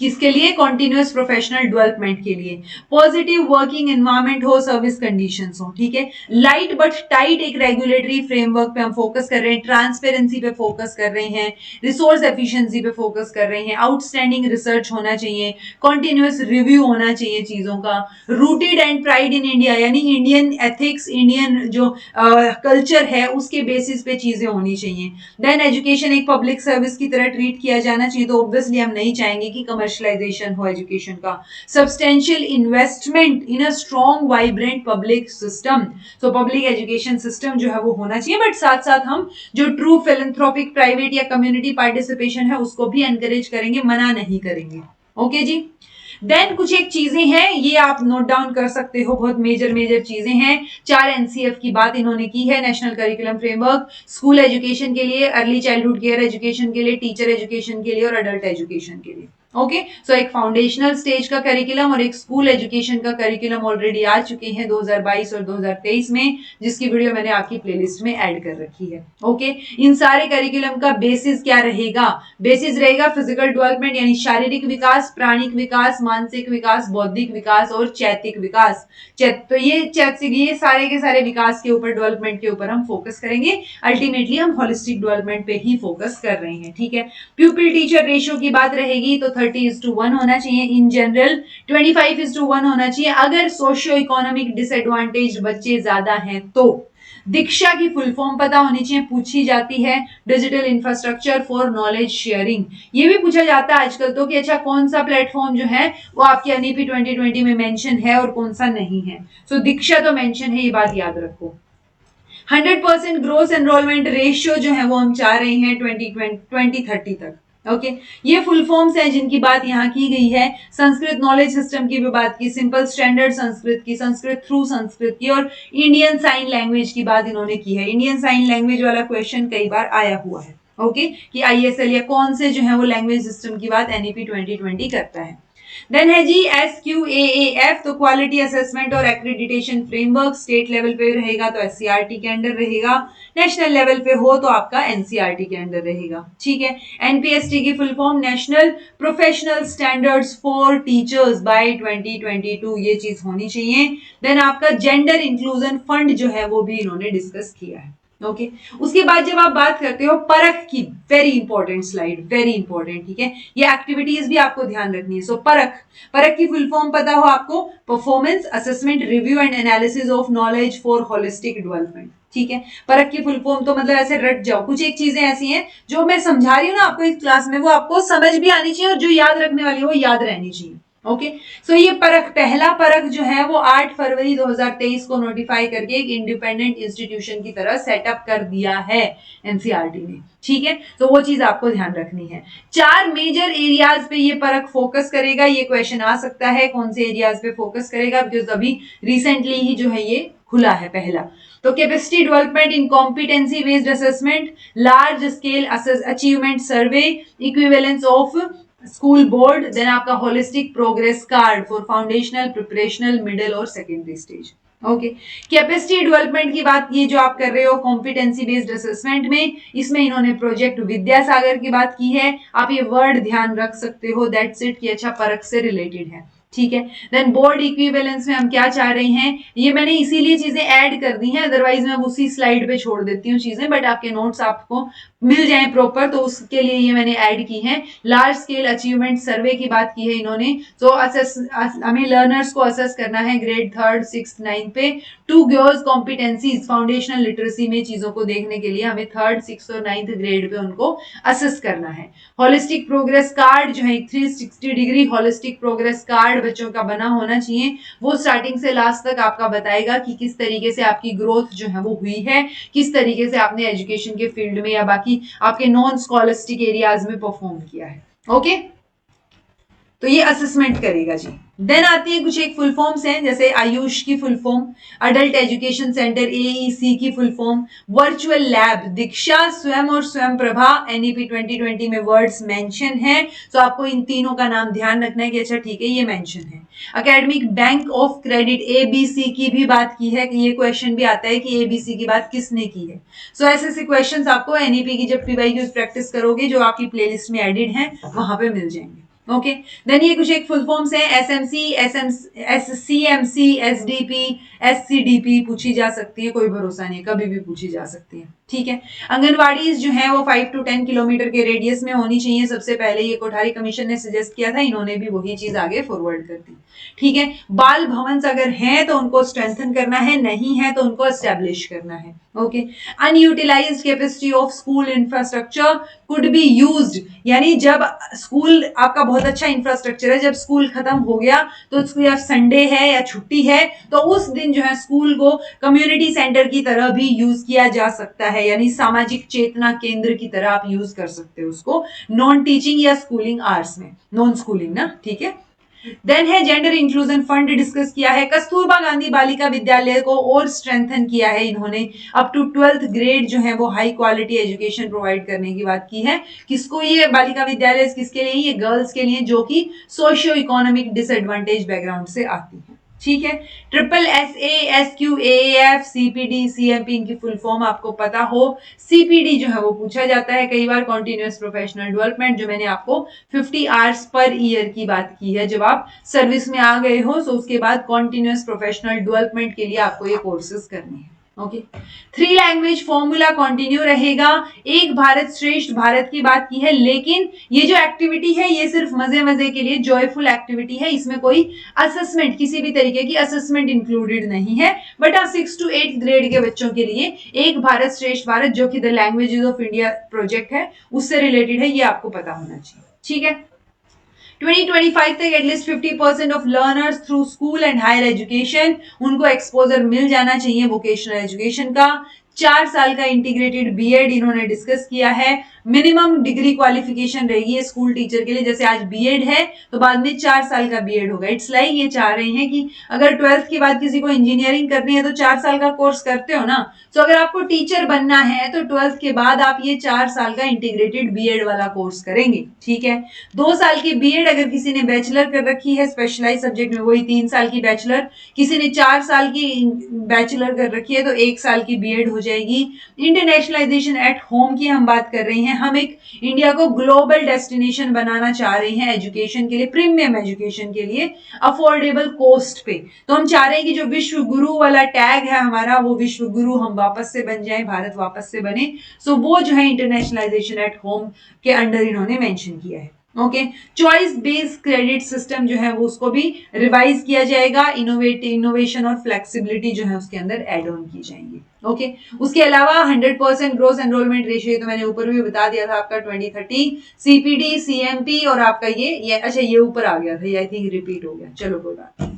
किसके लिए? कॉन्टिन्यूअस प्रोफेशनल डेवलपमेंट के लिए। पॉजिटिव वर्किंग एनवायरनमेंट हो, सर्विस कंडीशंस हो। ठीक है, लाइट बट टाइट एक रेगुलेटरी फ्रेमवर्क पे हम फोकस कर रहे हैं, ट्रांसपेरेंसी पे फोकस कर रहे हैं, रिसोर्स एफिशिएंसी पे फोकस कर रहे हैं, आउटस्टैंडिंग रिसर्च होना चाहिए, कॉन्टिन्यूअस रिव्यू होना चाहिए चीजों का, rooted and pride in India यानी इंडियन एथिक्स, इंडियन जो कल्चर है उसके बेसिस पे चीजें होनी चाहिए। देन एजुकेशन एक पब्लिक सर्विस की तरह ट्रीट किया जाना चाहिए, तो ऑब्वियसली हम नहीं चाहेंगे कि कमर्शियलाइजेशन हो एजुकेशन का। Substantial investment in a strong vibrant public system, so public education system जो है वो होना चाहिए, बट साथ साथ हम जो ट्रू फिलैंथ्रोपिक प्राइवेट या कम्युनिटी पार्टिसिपेशन है उसको भी एनकरेज करेंगे, मना नहीं करेंगे। ओके जी, देन कुछ एक चीजें हैं ये आप नोट डाउन कर सकते हो, बहुत मेजर मेजर चीजें हैं। 4 एनसीएफ की बात इन्होंने की है, national curriculum framework, school education के लिए, अर्ली चाइल्डहुड केयर एजुकेशन के लिए, टीचर एजुकेशन के लिए और अडल्ट एजुकेशन के लिए। ओके, सो एक फाउंडेशनल स्टेज का करिकुलम और एक स्कूल एजुकेशन का करिकुलम ऑलरेडी आ चुके हैं 2022 और 2023 में, जिसकी वीडियो मैंने आपकी प्लेलिस्ट में ऐड कर रखी है। ओके, इन सारे करिकुलम का बेसिस क्या रहेगा? बेसिस रहेगा फिजिकल डेवलपमेंट यानी शारीरिक विकास, प्राणिक विकास, मानसिक विकास, बौद्धिक विकास और चैतिक विकास। तो ये सारे के सारे विकास के ऊपर, डेवलपमेंट के ऊपर हम फोकस करेंगे। अल्टीमेटली हम होलिस्टिक डेवलपमेंट पे ही फोकस कर रहे हैं। ठीक है, प्यूपिल टीचर रेशियो की बात रहेगी तो 30:1 होना चाहिए, इन जनरल 25:1 होना चाहिए। अगर सोशियो इकोनॉमिक डिसएडवांटेज बच्चे ज्यादा हैं तो दीक्षा की फुल फॉर्म पता होनी चाहिए, पूछी जाती है। Digital infrastructure for knowledge sharing, ये भी पूछा जाता है आजकल तो कि अच्छा कौन सा प्लेटफॉर्म जो है वो आपके एनईपी 2020 में मेंशन है और कौन सा नहीं है। सो दीक्षा तो मेंशन है, ये बात याद रखो। 100% ग्रोस एनरोलमेंट रेशियो जो है वो हम चाह रहे हैं 2030 तक। ओके, ये फुल फॉर्म्स हैं जिनकी बात यहाँ की गई है। संस्कृत नॉलेज सिस्टम की भी बात की, सिंपल स्टैंडर्ड संस्कृत की, संस्कृत थ्रू संस्कृत की और इंडियन साइन लैंग्वेज की बात इन्होंने की है। इंडियन साइन लैंग्वेज वाला क्वेश्चन कई बार आया हुआ है। ओके, कि आईएसएल या कौन से जो है वो लैंग्वेज सिस्टम की बात एनईपी 2020 करता है। देन है जी SQAAF, तो क्वालिटी असेसमेंट और एक्रेडिटेशन फ्रेमवर्क, स्टेट लेवल पे रहेगा तो SCRT के अंडर रहेगा, नेशनल लेवल पे हो तो आपका NCRT के अंडर रहेगा, ठीक है। NPST की full form national professional standards for teachers by 2022, ये चीज होनी चाहिए। देन आपका जेंडर इंक्लूजन फंड जो है वो भी इन्होंने डिस्कस किया है, ओके। उसके बाद जब आप बात करते हो परख की, very important slide, very important, ठीक है, ये एक्टिविटीज भी आपको ध्यान रखनी है। सो परख, परख की फुल फॉर्म पता हो आपको, performance assessment review and analysis of knowledge for holistic development, ठीक है। परख की फुल फॉर्म तो मतलब ऐसे रट जाओ, कुछ एक चीजें ऐसी हैं जो मैं समझा रही हूँ ना आपको इस क्लास में, वो आपको समझ भी आनी चाहिए और जो याद रखने वाली है वो याद रहनी चाहिए, ओके। सो ये परख, पहला परख जो है वो 8 फरवरी 2023 को नोटिफाई करके एक इंडिपेंडेंट इंस्टीट्यूशन की तरह सेटअप कर दिया है एनसीईआरटी ने, ठीक है। तो वो चीज आपको ध्यान रखनी है। 4 मेजर एरियाज पे ये परख फोकस करेगा, ये क्वेश्चन आ सकता है कौन से एरियाज पे फोकस करेगा, बिकॉज अभी रिसेंटली ही जो है ये खुला है पहला। तो capacity development in competency based assessment, large scale achievement survey, equivalence of school board, then आपका holistic progress card for foundational, preparational, middle और secondary stage, okay. Capacity development की बात, ये जो आप कर रहे हो कॉम्पिटेंसी बेस्ड असेसमेंट में, इसमें इन्होंने प्रोजेक्ट विद्यासागर की बात की है। आप ये वर्ड ध्यान रख सकते हो, दैट्स इट, कि अच्छा परख से रिलेटेड है, ठीक है। देन बोर्ड इक्विवेलेंस में हम क्या चाह रहे हैं, ये मैंने इसीलिए चीजें ऐड कर दी हैं, अदरवाइज मैं उसी स्लाइड पे छोड़ देती हूँ चीजें, बट आपके नोट्स आपको मिल जाए प्रॉपर, तो उसके लिए ये मैंने ऐड की है। लार्ज स्केल अचीवमेंट सर्वे की बात की है इन्होंने, तो हमें लर्नर्स को असेस करना है ग्रेड 3rd 6th 9th पे। 2 गर्ल्स कॉम्पिटेंसीज फाउंडेशनल लिटरेसी में चीजों को देखने के लिए हमें 3rd 6th और 9th ग्रेड पे उनको असेस करना है। होलिस्टिक प्रोग्रेस कार्ड जो है 360 डिग्री होलिस्टिक प्रोग्रेस कार्ड बच्चों का बना होना चाहिए, वो स्टार्टिंग से लास्ट तक आपका बताएगा कि किस तरीके से आपकी ग्रोथ जो है वो हुई है, किस तरीके से आपने एजुकेशन के फील्ड में या बाकी आपके नॉन स्कॉलस्टिक एरियाज में परफॉर्म किया है, ओके। तो ये असेसमेंट करेगा जी। देन आती है कुछ एक फुल फॉर्म्स हैं, जैसे आयुष की full form, adult education centre AEC की फुल फॉर्म, वर्चुअल लैब, दीक्षा, स्वयं और स्वयं प्रभा, एनईपी 2020 में वर्ड्स मेंशन है, तो आपको इन तीनों का नाम ध्यान रखना है कि अच्छा ठीक है ये मेंशन है। Academic bank of credit ABC की भी बात की है, कि ये क्वेश्चन भी आता है कि एबीसी की बात किसने की है। सो ऐसे ऐसे क्वेश्चंस आपको एनईपी की जब पीवाईक्यूज प्रैक्टिस करोगे जो आपकी प्लेलिस्ट में एडिड है वहां पे मिल जाएंगे, ओके। देन ये कुछ एक फुल फॉर्म्स हैं, एसएमसी, एससीएमसी, एसडीपी, एससीडीपी पूछी जा सकती है, कोई भरोसा नहीं, कभी भी पूछी जा सकती है, ठीक है। आंगनवाड़ी जो है वो 5 to 10 किलोमीटर के रेडियस में होनी चाहिए, सबसे पहले ये कोठारी कमीशन ने सजेस्ट किया था, इन्होंने भी वही चीज आगे फॉरवर्ड कर दी, ठीक है। बाल भवन अगर हैं तो उनको स्ट्रेंथन करना है, नहीं है तो उनको एस्टेब्लिश करना है, okay. Unutilised capacity of school infrastructure could be used, यानी जब स्कूल आपका बहुत अच्छा इंफ्रास्ट्रक्चर है, जब स्कूल खत्म हो गया तो या संडे है या छुट्टी है तो उस दिन जो है स्कूल को कम्युनिटी सेंटर की तरह भी यूज किया जा सकता है, यानी सामाजिक चेतना केंद्र की तरह आप यूज कर सकते हो उसको नॉन टीचिंग या स्कूलिंग आवर्स में, नॉन स्कूलिंग ना, ठीक है। देन है जेंडर इंक्लूजन फंड डिस्कस किया है, कस्तूरबा गांधी बालिका विद्यालय को और स्ट्रेंथन किया है इन्होंने, अप टू 12th ग्रेड जो है वो हाई क्वालिटी एजुकेशन प्रोवाइड करने की बात की है। किसको ये बालिका विद्यालय, किसके लिए, ये गर्ल्स के लिए जो कि सोशियो इकोनॉमिक डिसएडवांटेज बैकग्राउंड से आती है, ठीक है। Triple S A S Q A F CPD CMP इनकी फुल फॉर्म आपको पता हो। सीपीडी जो है वो पूछा जाता है कई बार, कॉन्टिन्यूअस प्रोफेशनल डेवलपमेंट, जो मैंने आपको 50 आवर्स पर ईयर की बात की है, जब आप सर्विस में आ गए हो तो उसके बाद कॉन्टिन्यूअस प्रोफेशनल डेवलपमेंट के लिए आपको ये कोर्सेज करने हैं, ओके। 3 लैंग्वेज फॉर्मूला कंटिन्यू रहेगा, एक भारत श्रेष्ठ भारत की बात की है, लेकिन ये जो एक्टिविटी है ये सिर्फ मजे मजे के लिए जॉयफुल एक्टिविटी है, इसमें कोई असेसमेंट, किसी भी तरीके की असेसमेंट इंक्लूडेड नहीं है, बट 6 to 8 ग्रेड के बच्चों के लिए एक भारत श्रेष्ठ भारत जो कि the languages of India project है उससे रिलेटेड है, ये आपको पता होना चाहिए, ठीक है। 2025 तक at least 50% of learners through school and higher education, उनको एक्सपोजर मिल जाना चाहिए वोकेशनल एजुकेशन का। 4 साल का इंटीग्रेटेड बीएड इन्होंने डिस्कस किया है। मिनिमम डिग्री क्वालिफिकेशन रहेगी स्कूल टीचर के लिए, जैसे आज बीएड है तो बाद में 4 साल का बीएड होगा। इट्स लाइक ये चाह रहे हैं कि अगर 12th के बाद किसी को इंजीनियरिंग करनी है तो 4 साल का कोर्स करते हो ना, तो अगर आपको टीचर बनना है तो 12th के बाद आप ये 4 साल का इंटीग्रेटेड बीएड वाला कोर्स करेंगे, ठीक है। 2 साल की बीएड अगर किसी ने बैचलर कर रखी है स्पेशलाइज सब्जेक्ट में, वही 3 साल की बैचलर, किसी ने 4 साल की बैचलर कर रखी है तो 1 साल की बीएड हो जाएगी। इंटरनेशनलाइजेशन एट होम की हम बात कर रहे हैं। हम एक इंडिया को ग्लोबल डेस्टिनेशन बनाना चाह रहे हैं एजुकेशन के लिए, प्रीमियम एजुकेशन के लिए, अफोर्डेबल कॉस्ट पे। तो हम चाह रहे हैं कि जो विश्व गुरु वाला टैग है हमारा, वो विश्व गुरु हम वापस से बन जाए, भारत वापस से बने। सो वो जो है इंटरनेशनलाइजेशन एट होम के अंडर इन्होंने मेंशन किया है। Okay, choice based credit system जो है वो उसको भी रिवाइज किया जाएगा। इनोवेशन और फ्लेक्सिबिलिटी जो है उसके अंदर एड ऑन की जाएंगी। ओके, उसके अलावा 100% ग्रोस एनरोलमेंट रेशियो, तो मैंने ऊपर भी बता दिया था आपका 2030 सीपीडी सीएमपी, और आपका ये अच्छा ये ऊपर आ गया था, ये आई थिंक रिपीट हो गया, चलो कोई बात नहीं।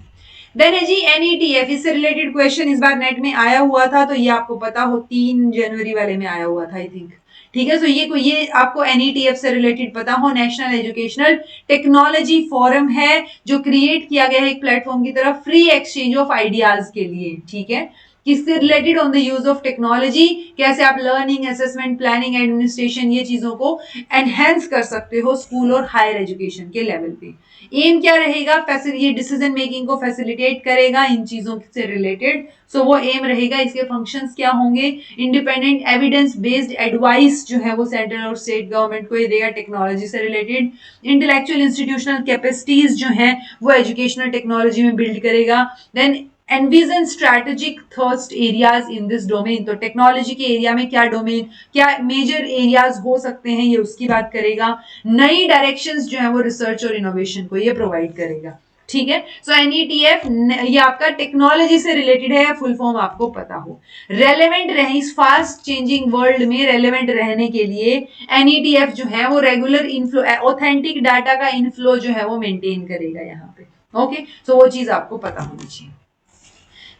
देन है जी एनईटीएफ, इससे रिलेटेड क्वेश्चन इस बार नेट में आया हुआ था, तो ये आपको पता हो 3 जनवरी वाले में आया हुआ था आई थिंक, ठीक है। सो ये आपको एनईटीएफ से रिलेटेड पता हो। नेशनल एजुकेशनल टेक्नोलॉजी फोरम है जो क्रिएट किया गया है एक प्लेटफॉर्म की तरफ फ्री एक्सचेंज ऑफ आइडियाज के लिए, ठीक है। किससे related? On the use of technology, कैसे आप लर्निंग, असेसमेंट, प्लानिंग, एडमिनिस्ट्रेशन ये चीजों को एनहेंस कर सकते हो स्कूल और हायर एजुकेशन के लेवल पे। एम क्या रहेगा? ये डिसीजन मेकिंग को फैसिलिटेट करेगा इन चीजों से रिलेटेड। सो वो एम रहेगा। इसके फंक्शंस क्या होंगे? इंडिपेंडेंट एविडेंस बेस्ड एडवाइस जो है वो सेंट्रल और स्टेट गवर्नमेंट को ये देगा टेक्नोलॉजी से रिलेटेड। इंटेलेक्चुअल इंस्टीट्यूशनल कैपेसिटीज जो है वो एजुकेशनल टेक्नोलॉजी में बिल्ड करेगा। Then envision strategic thrust areas in this domain, तो टेक्नोलॉजी के एरिया में क्या डोमेन, क्या मेजर एरियाज हो सकते हैं, ये उसकी बात करेगा। नई डायरेक्शंस जो है वो रिसर्च और इनोवेशन को ये प्रोवाइड करेगा, ठीक है। सो एनईटीएफ ये आपका टेक्नोलॉजी से रिलेटेड है, फुल फॉर्म आपको पता हो। रेलेवेंट रहे इस फास्ट चेंजिंग वर्ल्ड में, रेलेवेंट रहने के लिए एनईटीएफ जो है वो रेगुलर इनफ्लो, ऑथेंटिक डाटा का इनफ्लो जो है वो मेंटेन करेगा यहाँ पे। ओके, सो वो चीज आपको पता होनी चाहिए।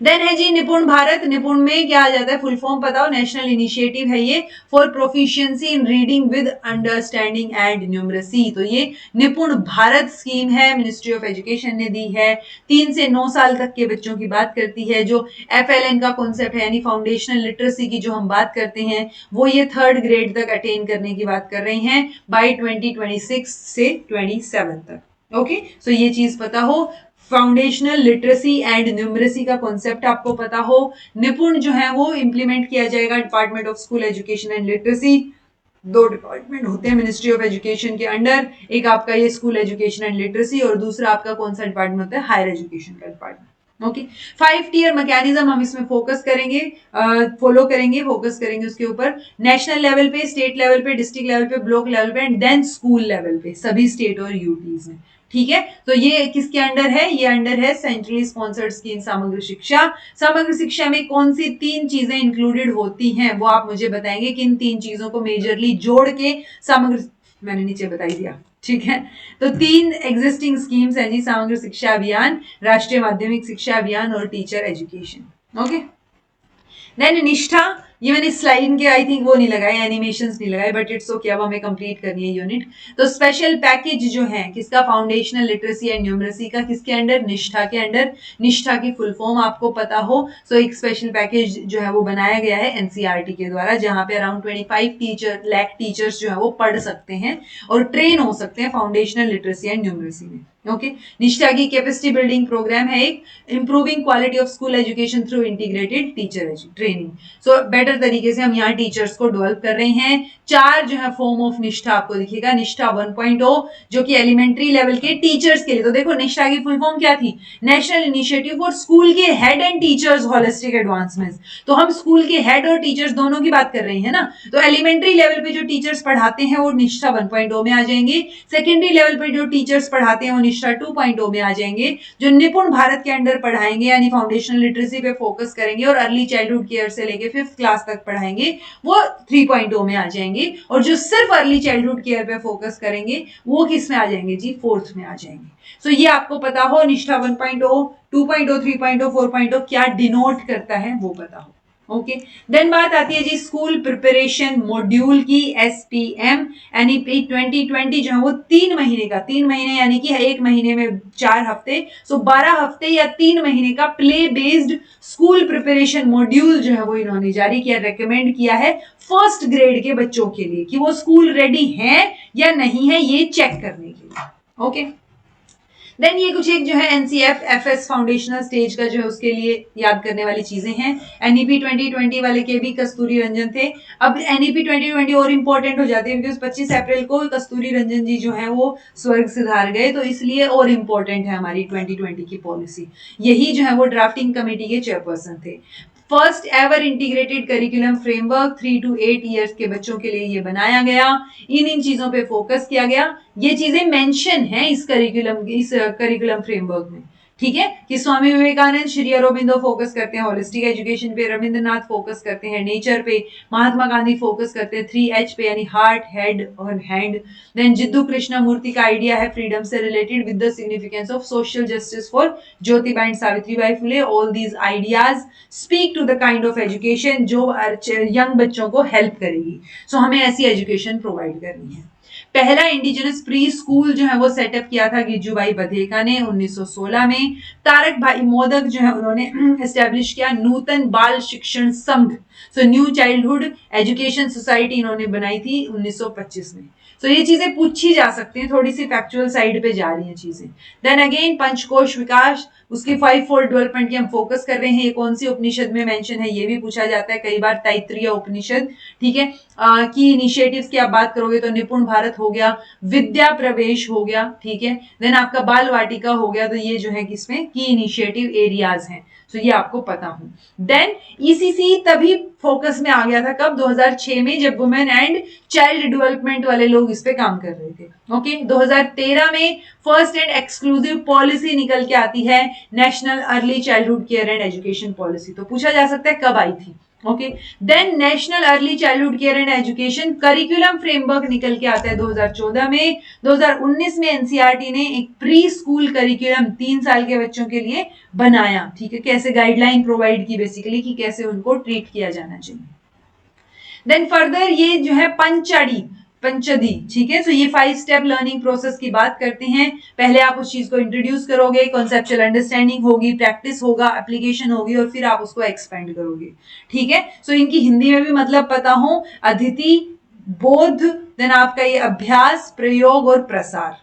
देन है जी निपुण भारत। निपुण में क्या आ जाता है? फुल फॉर्म पता हो, नेशनल इनिशिएटिव है ये for proficiency in reading with understanding and numeracy. तो ये निपुण भारत स्कीम है, मिनिस्ट्री ऑफ एजुकेशन ने दी है। 3 से 9 साल तक के बच्चों की बात करती है। जो FLN का कॉन्सेप्ट है यानी फाउंडेशनल लिटरेसी की जो हम बात करते हैं, वो ये 3rd ग्रेड तक अटेन करने की बात कर रहे हैं बाय 2026 से 27 तक। ओके, सो ये चीज पता हो। फाउंडेशनल लिटरेसी एंड न्यूमरेसी का कॉन्सेप्ट आपको पता हो। निपुण जो है वो इंप्लीमेंट किया जाएगा department of school education and literacy. 2 department होते हैं मिनिस्ट्री ऑफ एजुकेशन के अंडर, एक आपका ये स्कूल एजुकेशन एंड लिटरेसी और दूसरा आपका कौन सा डिपार्टमेंट होता है? हायर एजुकेशन का डिपार्टमेंट। ओके, 5 टियर मैकेनिज्म हम इसमें फोकस करेंगे, फॉलो करेंगे, फोकस करेंगे उसके ऊपर। नेशनल लेवल पे, स्टेट लेवल पे, डिस्ट्रिक्ट लेवल पे, ब्लॉक लेवल पे एंड देन स्कूल लेवल पे, सभी स्टेट और यूटीज में, ठीक है। तो ये किसके अंडर है? ये अंडर है सेंट्रली स्पॉन्सर्ड स्कीम समग्र शिक्षा। समग्र शिक्षा में कौन सी 3 चीजें इंक्लूडेड होती हैं वो आप मुझे बताएंगे, किन 3 चीजों को मेजरली जोड़ के समग्र, मैंने नीचे बता ही दिया, ठीक है। तो 3 एग्जिस्टिंग स्कीम्स हैं जी, समग्र शिक्षा अभियान, राष्ट्रीय माध्यमिक शिक्षा अभियान और टीचर एजुकेशन। ओके, देन निष्ठा, ये मैंने स्लाइड के आई थिंक वो नहीं लगाए, एनिमेशंस नहीं लगाए, बट इट्स ओके, अब हमें कंप्लीट करनी है यूनिट। तो स्पेशल पैकेज जो है किसका? फाउंडेशनल लिटरेसी एंड न्यूमरेसी का। किसके अंडर? निष्ठा के अंडर। निष्ठा की फुल फॉर्म आपको पता हो। सो एक स्पेशल पैकेज जो है वो बनाया गया है एनसीईआरटी के द्वारा, जहां पे अराउंड 25 लाख टीचर्स जो है वो पढ़ सकते हैं और ट्रेन हो सकते हैं फाउंडेशनल लिटरेसी एंड न्यूमरेसी में। ओके, निष्ठा की कैपेसिटी बिल्डिंग प्रोग्राम है एक, improving quality of school education through integrated teacher training. So better तरीके से हम यहाँ टीचर्स को डेवलप कर रहे हैं। 4 जो है फॉर्म ऑफ निष्ठा आपको दिखेगा। निष्ठा 1.0 जो कि एलिमेंट्री लेवल के टीचर्स के लिए, तो देखो निष्ठा की फुल फॉर्म क्या थी? नेशनल इनिशिएटिव फॉर स्कूल के head and teachers holistic advancement. तो हम स्कूल के हेड और टीचर्स दोनों की बात कर रहे हैं ना। तो एलिमेंट्री लेवल पे जो टीचर्स पढ़ाते हैं वो निष्ठा 1.0 में आ जाएंगे। सेकेंडरी लेवल पे जो टीचर्स पढ़ाते हैं वो निष्ठा 2.0 में आ जाएंगे। जो निपुण भारत के अंडर पढ़ाएंगे यानी फाउंडेशनल लिटरेसी पे फोकस करेंगे और अर्ली चाइल्डहुड केयर से लेके 5th क्लास तक पढ़ाएंगे वो 3.0 में आ जाएंगे। और जो सिर्फ अर्ली चाइल्डहुड केयर पे फोकस करेंगे वो किस में आ जाएंगे जी? 4th में आ जाएंगे। सो ये आपको पता हो, निष्ठा 1.0, 2.0, 3.0, 4.0 क्या डिनोट करता है वो पता हो। ओके देन बात आती है जी स्कूल प्रिपरेशन मॉड्यूल की, SPM NEP 2020 जो है वो 3 महीने का, 3 महीने यानी कि 1 महीने में 4 हफ्ते, सो 12 हफ्ते या 3 महीने का play based school preparation module जो है वो इन्होंने जारी किया, रेकमेंड किया है फर्स्ट ग्रेड के बच्चों के लिए कि वो स्कूल रेडी हैं या नहीं है ये चेक करने के लिए। ओके देन ये कुछ एक जो है NCF FS फाउंडेशनल स्टेज का जो है उसके लिए याद करने वाली चीजें हैं। NEP 2020 वाले के भी कस्तूरी रंजन थे। अब NEP 2020 और इम्पोर्टेंट हो जाती है बिकॉज 25 अप्रैल को कस्तूरी रंजन जी जो है वो स्वर्ग सिधार गए, तो इसलिए और इम्पोर्टेंट है हमारी 2020 की पॉलिसी। यही जो है वो ड्राफ्टिंग कमेटी के चेयरपर्सन थे। First ever integrated curriculum framework 3 to 8 years के बच्चों के लिए ये बनाया गया। इन चीजों पे फोकस किया गया। ये चीजें मेंशन है इस करिकुलम फ्रेमवर्क में, ठीक है, कि स्वामी विवेकानंद, श्री अरबिंदो फोकस करते हैं होलिस्टिक एजुकेशन पे, रविंद्रनाथ फोकस करते हैं नेचर पे, महात्मा गांधी फोकस करते हैं 3H पे यानी हार्ट, हेड और हैंड। देन जिद्दू कृष्णमूर्ति का आइडिया है फ्रीडम से related with the significance of social justice for Jyotiba and Savitribai Phule. All these ideas speak to the kind of education जो यंग बच्चों को हेल्प करेगी। सो हमें ऐसी एजुकेशन प्रोवाइड करनी है। पहला इंडिजिनस प्री स्कूल जो है वो सेटअप किया था गिजुभाई बधेका ने 1916 में। तारक भाई मोदक जो है उन्होंने एस्टेब्लिश किया नूतन बाल शिक्षण संघ, so new childhood education society इन्होंने बनाई थी 1925 में। सो ये चीजें पूछी जा सकती हैं, थोड़ी सी फैक्चुअल साइड पे जा रही हैं चीजें। देन अगेन पंचकोश विकास, उसकी 5 फोल्ड डेवलपमेंट की हम फोकस कर रहे हैं। ये कौन सी उपनिषद में मेंशन है ये भी पूछा जाता है कई बार, तैत्तिरीय उपनिषद, ठीक है, की इनिशिएटिव्स की आप बात करोगे तो निपुण भारत हो गया, विद्या प्रवेश हो गया, ठीक है, देन आपका बाल वाटिका हो गया। तो ये जो है किसमें की इनिशिएटिव एरियाज हैं, तो ये आपको पता हो। देन ECC तभी फोकस में आ गया था कब, 2006 में, जब वुमेन एंड चाइल्ड डेवलपमेंट वाले लोग इस पे काम कर रहे थे। ओके 2013 में फर्स्ट एंड एक्सक्लूसिव पॉलिसी निकल के आती है national early childhood care and education policy. तो पूछा जा सकता है कब आई थी। Okay then national early childhood care and education curriculum framework निकल के आता है 2014 में। 2019 में NCERT ने एक प्री स्कूल करिकुलम 3 साल के बच्चों के लिए बनाया, ठीक है, कैसे गाइडलाइन प्रोवाइड की बेसिकली कि कैसे उनको ट्रीट किया जाना चाहिए। देन फर्दर ये जो है पंचदी, ठीक है, तो ये 5 स्टेप लर्निंग प्रोसेस की बात करते हैं। पहले आप उस चीज को इंट्रोड्यूस करोगे, कॉन्सेप्चुअल अंडरस्टैंडिंग होगी, प्रैक्टिस होगा, एप्लीकेशन होगी और फिर आप उसको एक्सपेंड करोगे, ठीक है। सो इनकी हिंदी में भी मतलब पता हो, अदिति, बोध, देन आपका ये अभ्यास, प्रयोग और प्रसार।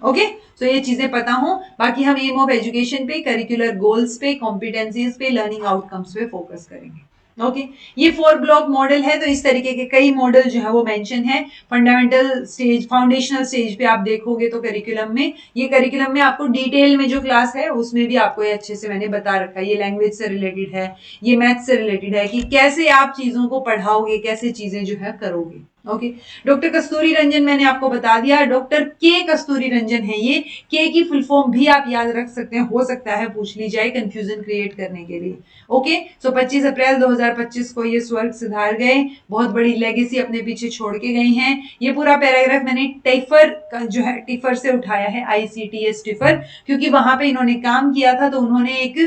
ओके सो ये चीजें पता हो। बाकी हम एम ऑफ एजुकेशन पे, करिकुलर गोल्स पे, कॉम्पिटेंसीज पे, लर्निंग आउटकम्स पे फोकस करेंगे। ओके ये 4 ब्लॉक मॉडल है, तो इस तरीके के कई मॉडल जो है वो मेंशन है। फंडामेंटल स्टेज, फाउंडेशनल स्टेज पे आप देखोगे तो करिकुलम में, ये करिकुलम में आपको डिटेल में जो क्लास है उसमें भी आपको ये अच्छे से मैंने बता रखा है। ये लैंग्वेज से रिलेटेड है, ये मैथ से रिलेटेड है कि कैसे आप चीजों को पढ़ाओगे, कैसे चीजें जो है करोगे। ओके डॉक्टर कस्तूरी रंजन मैंने आपको बता दिया, डॉक्टर के कस्तूरी रंजन है ये। के की फुल फॉर्म भी आप याद रख सकते हैं, हो सकता है पूछ ली जाए कंफ्यूजन क्रिएट करने के लिए। ओके सो 25 अप्रैल 2025 को ये स्वर्ग सिधार गए, बहुत बड़ी लेगेसी अपने पीछे छोड़ के गई हैं। ये पूरा पैराग्राफ मैंने टिफर जो है टिफर से उठाया है, ICTS टिफर, क्योंकि वहां पे इन्होंने काम किया था, तो उन्होंने एक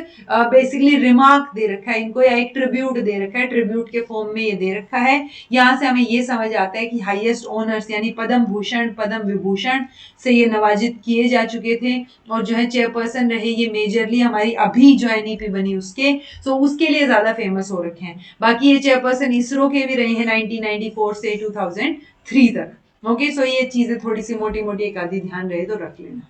बेसिकली रिमार्क दे रखा है इनको, या एक ट्रिब्यूट दे रखा है, ट्रिब्यूट के फॉर्म में ये दे रखा है। यहाँ से हमें ये समझ आता है कि हाईएस्ट ऑनर्स यानी पद्म भूषण, पद्म विभूषण से ये नवाजित किए जा चुके थे, और जो है चेयरपर्सन रहे ये मेजरली हमारी अभी जो NEP बनी उसके, सो उसके लिए ज्यादा फेमस हो रखे हैं। बाकी ये चेयरपर्सन इसरो के भी रहे हैं 1994 से 2003 तक। ओके सो ये चीजें थोड़ी सी मोटी मोटी एक आधी ध्यान रहे तो रख लेना।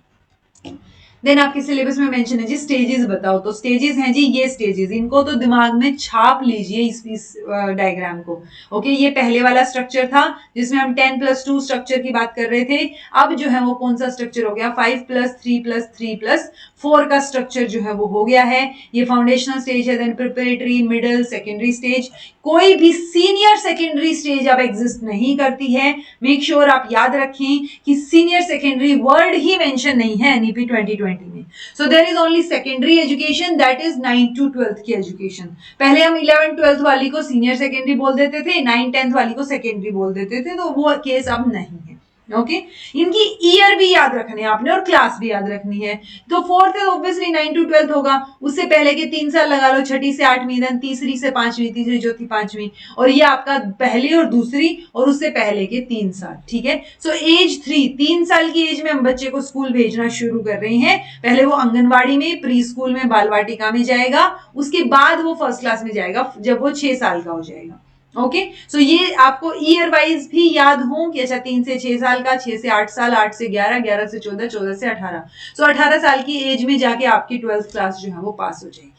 देन आपके सिलेबस में मेंशन है जी स्टेजेस बताओ, तो स्टेजेस हैं जी ये स्टेजेस, इनको तो दिमाग में छाप लीजिए इस डायग्राम को। ओके ये पहले वाला स्ट्रक्चर था जिसमें हम 10+2 स्ट्रक्चर की बात कर रहे थे। अब जो है वो कौन सा स्ट्रक्चर हो गया, 5+3+3+4 का स्ट्रक्चर जो है वो हो गया है। ये फाउंडेशनल स्टेज है, then preparatory, middle, secondary stage. कोई भी सीनियर सेकेंडरी स्टेज अब एग्जिस्ट नहीं करती है। मेक श्योर आप याद रखें कि सीनियर सेकेंडरी वर्ड ही मेंशन नहीं है NEP 2020 में। So there is only secondary education, that is 9 to 12th की एजुकेशन। पहले हम 11th 12th वाली को सीनियर सेकेंडरी बोल देते थे, 9 10th वाली को सेकेंडरी बोल देते थे, तो वो केस अब नहीं है। ओके इनकी ईयर भी याद रखने हैं आपने और क्लास भी याद रखनी है। तो फोर्थ है ऑब्वियसली 9 to 12 होगा, उससे पहले के 3 साल लगा लो, छठी से आठवीं, देन तीसरी से पांचवीं, तीसरी चौथी पांचवीं, और ये आपका पहली और दूसरी और उससे पहले के 3 साल। ठीक है, सो एज 3 साल की एज में हम बच्चे को स्कूल भेजना शुरू कर रहे हैं। पहले वो आंगनबाड़ी में, प्री स्कूल में, बाल वाटिका में जाएगा, उसके बाद वो फर्स्ट क्लास में जाएगा जब वो 6 साल का हो जाएगा। ओके सो ये आपको ईयर वाइज भी याद हो कि अच्छा 3 से 6 साल का, 6 से 8 साल, 8 से 11, 11 से 14, 14 से 18, सो 18 साल की एज में जाके आपकी 12th क्लास जो है वो पास हो जाएगी।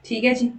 ठीक है जी।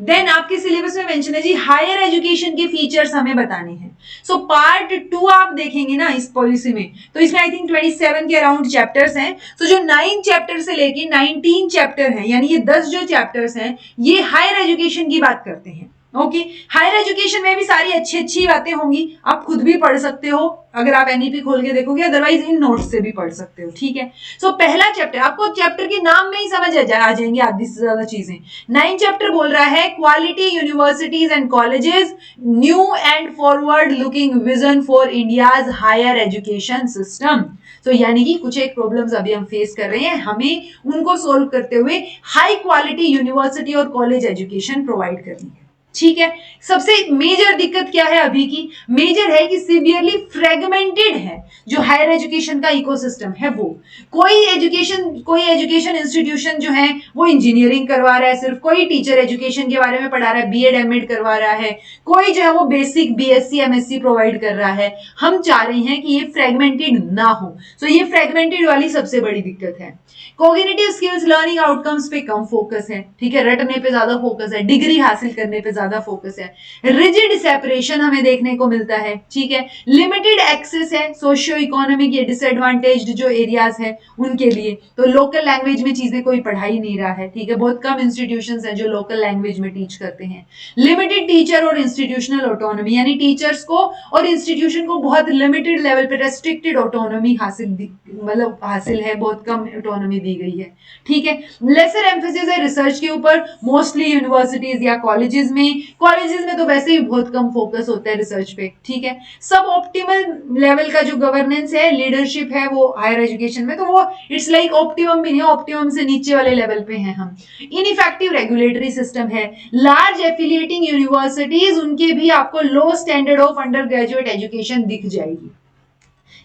देन आपके सिलेबस में मेंशन है जी हायर एजुकेशन के फीचर्स हमें बताने हैं। सो पार्ट 2 आप देखेंगे ना इस पॉलिसी में, तो इसमें आई थिंक 27 के अराउंड चैप्टर्स हैं। सो जो 9 चैप्टर से लेके 19 चैप्टर हैं, यानी ये 10 जो चैप्टर्स हैं ये हायर एजुकेशन की बात करते हैं। ओके हायर एजुकेशन में भी सारी अच्छी अच्छी बातें होंगी, आप खुद भी पढ़ सकते हो अगर आप एनईपी खोल के देखोगे, अदरवाइज इन नोट्स से भी पढ़ सकते हो। ठीक है, सो पहला चैप्टर आपको चैप्टर के नाम में ही समझ आ जाएंगे आधी से ज्यादा चीजें। 9 चैप्टर बोल रहा है quality universities and colleges, new and forward looking vision for India's higher education system. तो यानी कि कुछ एक प्रॉब्लम्स अभी हम फेस कर रहे हैं, हमें उनको सोल्व करते हुए हाई क्वालिटी यूनिवर्सिटी और कॉलेज एजुकेशन प्रोवाइड करनी है। ठीक है, सबसे मेजर दिक्कत क्या है अभी की? मेजर है कि सिवियरली फ्रेगमेंटेड है जो हायर एजुकेशन का इकोसिस्टम है वो। कोई एजुकेशन इंस्टीट्यूशन जो है वो इंजीनियरिंग करवा रहा है सिर्फ, कोई टीचर एजुकेशन के बारे में पढ़ा रहा है, बीएड एमएड करवा रहा है, कोई जो है वो बेसिक बीएससी एमएससी प्रोवाइड कर रहा है। हम चाह रहे हैं कि ये फ्रेगमेंटेड ना हो, सो ये फ्रेगमेंटेड वाली सबसे बड़ी दिक्कत है। कॉग्निटिव स्किल्स लर्निंग आउटकम्स पे कम फोकस है। ठीक है, रटने पे ज्यादा फोकस है, डिग्री हासिल करने पे ज्यादा फोकस है, रिजिड सेपरेशन हमें देखने को मिलता है। ठीक है, लिमिटेड एक्सेस है सोशियो इकोनॉमिक या डिसएडवांटेज्ड जो एरियाज है उनके लिए, तो लोकल लैंग्वेज में चीजें कोई पढ़ा ही नहीं रहा है। ठीक है, बहुत कम इंस्टीट्यूशंस हैं जो लोकल लैंग्वेज में टीच करते हैं। लिमिटेड टीचर और इंस्टीट्यूशनल ऑटोनॉमी, यानी टीचर्स को और इंस्टीट्यूशन को बहुत लिमिटेड लेवल पे रेस्ट्रिक्टेड ऑटोनॉमी हासिल है, बहुत कम ऑटोनॉमी दी गई है। ठीक है, लेसर एम्फेसिस है रिसर्च के ऊपर, मोस्टली यूनिवर्सिटीज या कॉलेजेस में तो वैसे ही बहुत कम फोकस होता है रिसर्च पे। ठीक है, सब ऑप्टिमल लेवल का जो गवर्नेंस है, लीडरशिप है वो हायर एजुकेशन में, तो वो इट्स लाइक ऑप्टिमम भी नहीं, ऑप्टिमम से नीचे वाले लेवल पे हैं हम। इनइफेक्टिव रेगुलेटरी सिस्टम है, लार्ज एफिलिएटिंग यूनिवर्सिटीज उनके भी आपको low standard of undergraduate education दिख जाएगी।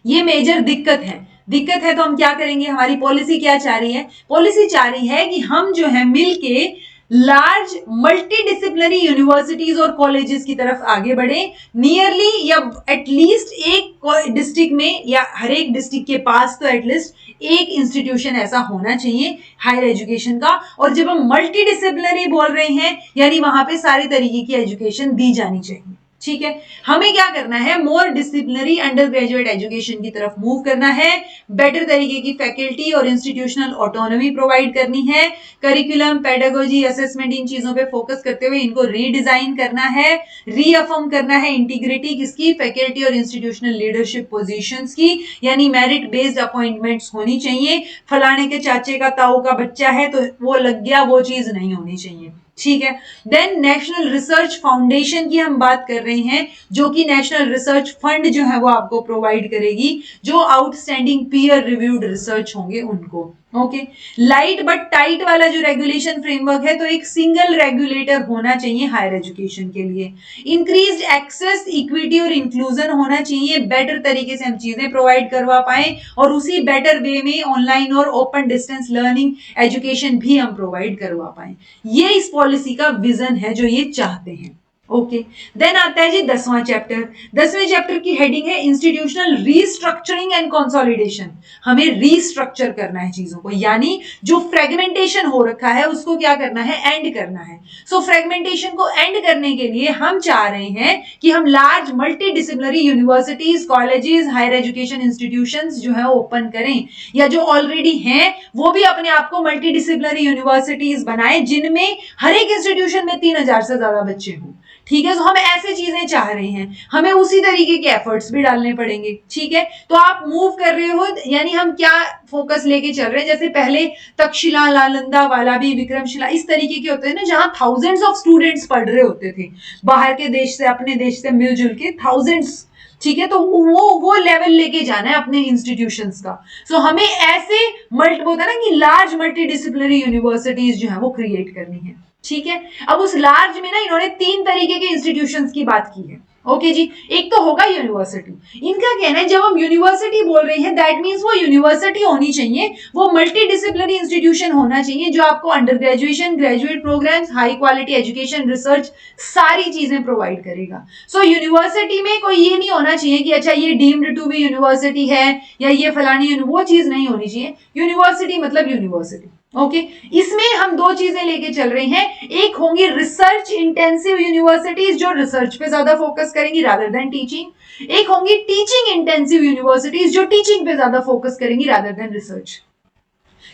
ये मेजर दिक्कत है तो हम क्या करेंगे? हमारी पॉलिसी क्या चाह रही है? पॉलिसी चाह रही है कि हम जो है मिलके लार्ज मल्टी डिसिप्लिनरी यूनिवर्सिटीज और कॉलेजेस की तरफ आगे बढ़े, नियरली या एटलीस्ट एक डिस्ट्रिक्ट में या हर एक डिस्ट्रिक्ट के पास तो एटलीस्ट एक इंस्टीट्यूशन ऐसा होना चाहिए हायर एजुकेशन का। और जब हम मल्टी डिसिप्लिनरी बोल रहे हैं यानी वहां पे सारी तरीके की एजुकेशन दी जानी चाहिए। ठीक है, हमें क्या करना है? मोर डिसिप्लिनरी अंडर ग्रेजुएट एजुकेशन की तरफ मूव करना है, बेटर तरीके की फैकल्टी और इंस्टीट्यूशनल ऑटोनॉमी प्रोवाइड करनी है, करिकुलम, पेडागोजी, असेसमेंट, इन चीजों पे फोकस करते हुए इनको रीडिजाइन करना है, रीअफर्म करना है इंटीग्रिटी किसकी? फैकल्टी और इंस्टीट्यूशनल लीडरशिप पोजीशंस की, यानी मेरिट बेस्ड अपॉइंटमेंट्स होनी चाहिए। फलाने के चाचे का ताऊ का बच्चा है तो वो लग गया, वो चीज नहीं होनी चाहिए। ठीक है, देन नेशनल रिसर्च फाउंडेशन की हम बात कर रहे हैं, जो कि नेशनल रिसर्च फंड जो है वो आपको प्रोवाइड करेगी, जो आउटस्टैंडिंग पीयर रिव्यूड रिसर्च होंगे उनको। ओके, लाइट बट टाइट वाला जो रेगुलेशन फ्रेमवर्क है, तो एक सिंगल रेगुलेटर होना चाहिए हायर एजुकेशन के लिए। इंक्रीज्ड एक्सेस, इक्विटी और इंक्लूजन होना चाहिए, बेटर तरीके से हम चीजें प्रोवाइड करवा पाए और उसी बेटर वे में ऑनलाइन और ओपन डिस्टेंस लर्निंग एजुकेशन भी हम प्रोवाइड करवा पाए। ये इस पॉलिसी का विजन है जो ये चाहते हैं। ओके, देन आता है जी 10वां चैप्टर। 10वें चैप्टर की हेडिंग है इंस्टीट्यूशनल रीस्ट्रक्चरिंग एंड कंसोलिडेशन। हमें रीस्ट्रक्चर करना है चीजों को, यानी जो फ्रेगमेंटेशन हो रखा है उसको क्या करना है? एंड करना है। सो फ्रेगमेंटेशन को एंड करने के लिए हम चाह रहे हैं कि हम large multi disciplinary universities, colleges, higher education institutions जो है ओपन करें, या जो ऑलरेडी हैं वो भी अपने आप को मल्टी डिसिप्लिनरी यूनिवर्सिटीज बनाए जिनमें हर एक इंस्टीट्यूशन में 3000 से ज्यादा बच्चे हों। ठीक है, तो हम ऐसे चीजें चाह रहे हैं, हमें उसी तरीके के एफर्ट्स भी डालने पड़ेंगे। ठीक है, तो आप मूव कर रहे हो, यानी हम क्या फोकस लेके चल रहे हैं? जैसे पहले तक्षशिला, नालंदा वाला भी, विक्रमशिला, इस तरीके के होते हैं ना, जहां थाउजेंड्स ऑफ स्टूडेंट्स पढ़ रहे होते थे बाहर के देश से, अपने देश से मिलजुल के थाउजेंड्स ठीक है, तो वो लेवल लेके जाना है अपने इंस्टीट्यूशंस का। सो हमें ऐसे होता है ना कि लार्ज मल्टी डिसिप्लिनरी यूनिवर्सिटीज जो है वो क्रिएट करनी है। ठीक है, अब उस लार्ज में ना इन्होंने 3 तरीके के इंस्टीट्यूशंस की बात की है। ओके जी, एक तो होगा यूनिवर्सिटी। इनका कहना है जब हम यूनिवर्सिटी बोल रहे हैं दैट मीन्स वो यूनिवर्सिटी होनी चाहिए, वो मल्टी डिसिप्लिनरी इंस्टीट्यूशन होना चाहिए जो आपको under graduation, graduate programs, high quality education, research सारी चीजें प्रोवाइड करेगा। सो यूनिवर्सिटी में कोई ये नहीं होना चाहिए कि अच्छा ये डीम्ड टू बी यूनिवर्सिटी है या ये फलानी, वो चीज नहीं होनी चाहिए। यूनिवर्सिटी मतलब यूनिवर्सिटी। ओके, इसमें हम 2 चीजें लेके चल रहे हैं। एक होंगी रिसर्च इंटेंसिव यूनिवर्सिटीज जो रिसर्च पे ज्यादा फोकस करेंगी रादर देन टीचिंग। एक होंगी टीचिंग इंटेंसिव यूनिवर्सिटीज जो टीचिंग पे ज्यादा फोकस करेंगी रादर देन रिसर्च,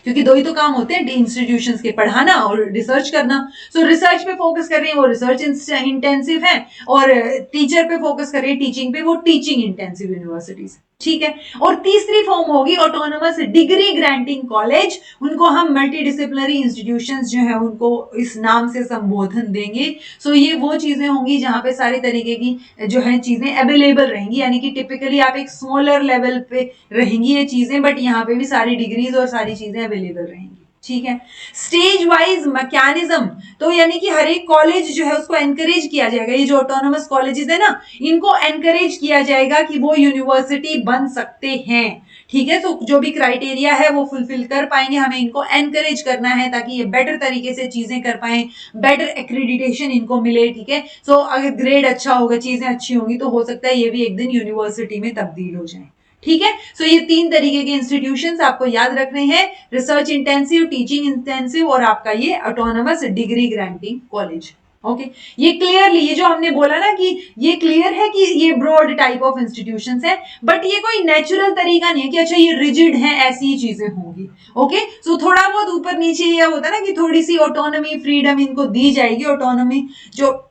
क्योंकि 2 ही तो काम होते हैं इंस्टीट्यूशंस के, पढ़ाना और रिसर्च करना। सो रिसर्च पे फोकस कर रही है वो रिसर्च इंटेंसिव है, और टीचर पे फोकस कर रही है टीचिंग पे वो टीचिंग इंटेंसिव यूनिवर्सिटीज। ठीक है, और तीसरी फॉर्म होगी ऑटोनोमस डिग्री ग्रांटिंग कॉलेज। उनको हम मल्टी डिसिप्लिनरी इंस्टीट्यूशंस जो है उनको इस नाम से संबोधन देंगे। सो ये वो चीजें होंगी जहां पे सारी तरीके की जो है चीजें अवेलेबल रहेंगी, यानी कि टिपिकली आप एक स्मॉलर लेवल पे रहेंगी ये चीजें, बट यहाँ पे भी सारी डिग्रीज और सारी चीजें अवेलेबल रहेंगी। ठीक है, स्टेज वाइज मैकेनिज्म, तो यानी कि हर एक कॉलेज जो है उसको एनकरेज किया जाएगा। ये जो ऑटोनोमस कॉलेजेस है ना, इनको एनकरेज किया जाएगा कि वो यूनिवर्सिटी बन सकते हैं। ठीक है, तो जो भी क्राइटेरिया है वो फुलफिल कर पाएंगे, हमें इनको एनकरेज करना है ताकि ये बेटर तरीके से चीजें कर पाए, बेटर एक्रेडिटेशन इनको मिले। ठीक है, सो अगर ग्रेड अच्छा होगा, चीजें अच्छी होंगी, तो हो सकता है ये भी एक दिन यूनिवर्सिटी में तब्दील हो जाए। ठीक है, सो ये 3 तरीके के इंस्टीट्यूशंस आपको याद रखने हैं, रिसर्च इंटेंसिव, टीचिंग इंटेंसिव और आपका ये autonomous degree granting college. Okay, ये क्लियरली, ये जो हमने बोला ना कि ये क्लियर है कि ये ब्रॉड टाइप ऑफ इंस्टीट्यूशंस है, बट ये कोई नेचुरल तरीका नहीं है कि अच्छा ये रिजिड है, ऐसी ही चीजें होंगी। ओके, सो थोड़ा बहुत ऊपर नीचे ये होता है ना कि थोड़ी सी ऑटोनॉमी, फ्रीडम इनको दी जाएगी। ऑटोनॉमी जो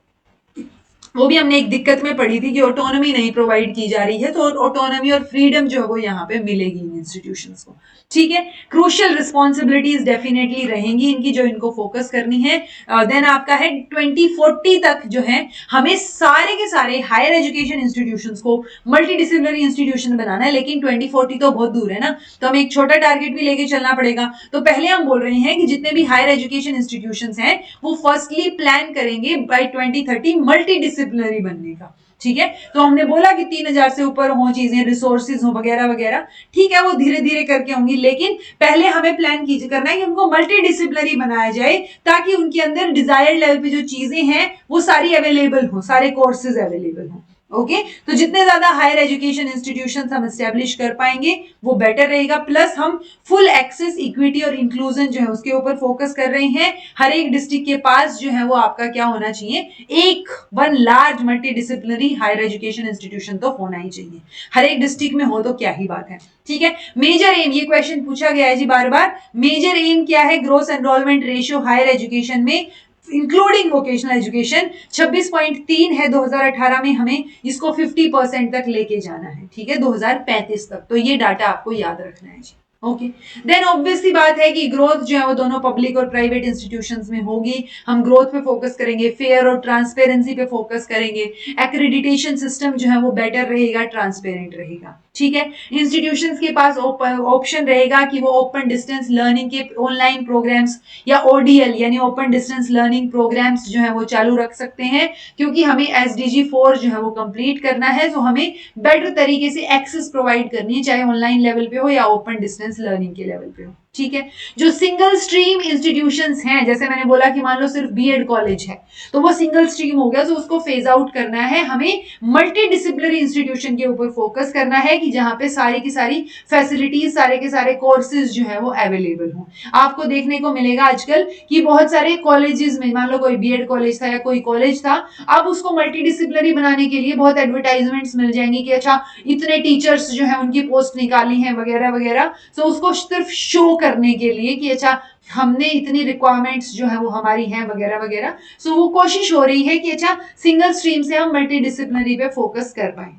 वो भी हमने एक दिक्कत में पढ़ी थी कि ऑटोनॉमी नहीं प्रोवाइड की जा रही है, तो ऑटोनॉमी और फ्रीडम जो है वो यहाँ पे मिलेगी इन इंस्टीट्यूशंस को। ठीक है, क्रूशियल रिस्पॉन्सिबिलिटीज डेफिनेटली रहेंगी इनकी जो इनको फोकस करनी है। देन आपका है 2040 तक जो है हमें सारे के सारे हायर एजुकेशन इंस्टीट्यूशंस को मल्टी डिसिप्लिनरी इंस्टीट्यूशन बनाना है, लेकिन 2040 तो बहुत दूर है ना, तो हमें एक छोटा टारगेट भी लेके चलना पड़ेगा। तो पहले हम बोल रहे हैं कि जितने भी हायर एजुकेशन इंस्टीट्यूशंस हैं वो फर्स्टली प्लान करेंगे बाय 2030 मल्टी डिसिप्लिनरी बनने का। ठीक है, तो हमने बोला कि 3000 से ऊपर हो चीजें, रिसोर्सेज हो वगैरह वगैरह। ठीक है, वो धीरे धीरे करके होंगी, लेकिन पहले हमें प्लान करना है कि उनको मल्टी डिसिप्लिनरी बनाया जाए ताकि उनके अंदर डिजायर्ड लेवल पे जो चीजें हैं वो सारी अवेलेबल हो, सारे कोर्सेज अवेलेबल हो। ओके, तो जितने ज्यादा हायर एजुकेशन इंस्टीट्यूशंस हम एस्टेब्लिश कर पाएंगे वो बेटर रहेगा। प्लस हम फुल एक्सेस, इक्विटी और इंक्लूजन जो है उसके ऊपर फोकस कर रहे हैं। हर एक डिस्ट्रिक्ट के पास जो है वो आपका क्या होना चाहिए, एक one large multi disciplinary higher education institution तो होना ही चाहिए। हर एक डिस्ट्रिक्ट में हो तो क्या ही बात है। ठीक है, मेजर एम, ये क्वेश्चन पूछा गया है जी बार बार, मेजर एम क्या है? Gross enrolment ratio higher education में इंक्लूडिंग वोकेशनल एजुकेशन 26.3 है 2018 में, हमें इसको 50% तक लेके जाना है। ठीक है, 2035 तक, तो ये डाटा आपको याद रखना है जी। ओके, देन ऑब्वियसली बात है कि ग्रोथ जो है वो दोनों पब्लिक और प्राइवेट इंस्टीट्यूशंस में होगी। हम ग्रोथ पे फोकस करेंगे, फेयर और ट्रांसपेरेंसी पे फोकस करेंगे, एक्रेडिटेशन सिस्टम जो है वो बेटर रहेगा, ट्रांसपेरेंट रहेगा। ठीक है, इंस्टीट्यूशंस के पास ऑप्शन रहेगा कि वो ओपन डिस्टेंस लर्निंग के ऑनलाइन प्रोग्राम्स या ओडीएल यानी ओपन डिस्टेंस लर्निंग प्रोग्राम्स जो है वो चालू रख सकते हैं, क्योंकि हमें एसडीजी 4 जो है वो कंप्लीट करना है। तो हमें बेटर तरीके से एक्सेस प्रोवाइड करनी है, चाहे ऑनलाइन लेवल पे हो या ओपन डिस्टेंस लर्निंग के लेवल पे हो। ठीक है, जो सिंगल स्ट्रीम इंस्टीट्यूशंस हैं, जैसे मैंने बोला कि मान लो सिर्फ बीएड कॉलेज है तो वो सिंगल स्ट्रीम हो गया, तो उसको फेज आउट करना है। हमें मल्टी डिसिप्लिनरी इंस्टीट्यूशन के ऊपर फोकस करना है कि जहां पे सारी की सारी फैसिलिटीज, सारे के सारे कोर्सेज जो है वो अवेलेबल हो। आपको देखने को मिलेगा आजकल कि बहुत सारे कॉलेजेस में, मान लो कोई बीएड कॉलेज था या कोई कॉलेज था, अब उसको मल्टी डिसिप्लिनरी बनाने के लिए बहुत एडवर्टाइजमेंट्स मिल जाएंगी कि अच्छा इतने टीचर्स जो है उनकी पोस्ट निकाली है वगैरह वगैरह। तो उसको सिर्फ शो करने के लिए कि अच्छा हमने इतनी रिक्वायरमेंट्स जो है वो हमारी हैं वगैरह वगैरह। सो वो कोशिश हो रही है कि अच्छा सिंगल स्ट्रीम से हम मल्टी डिसिप्लिनरी पे फोकस कर पाए।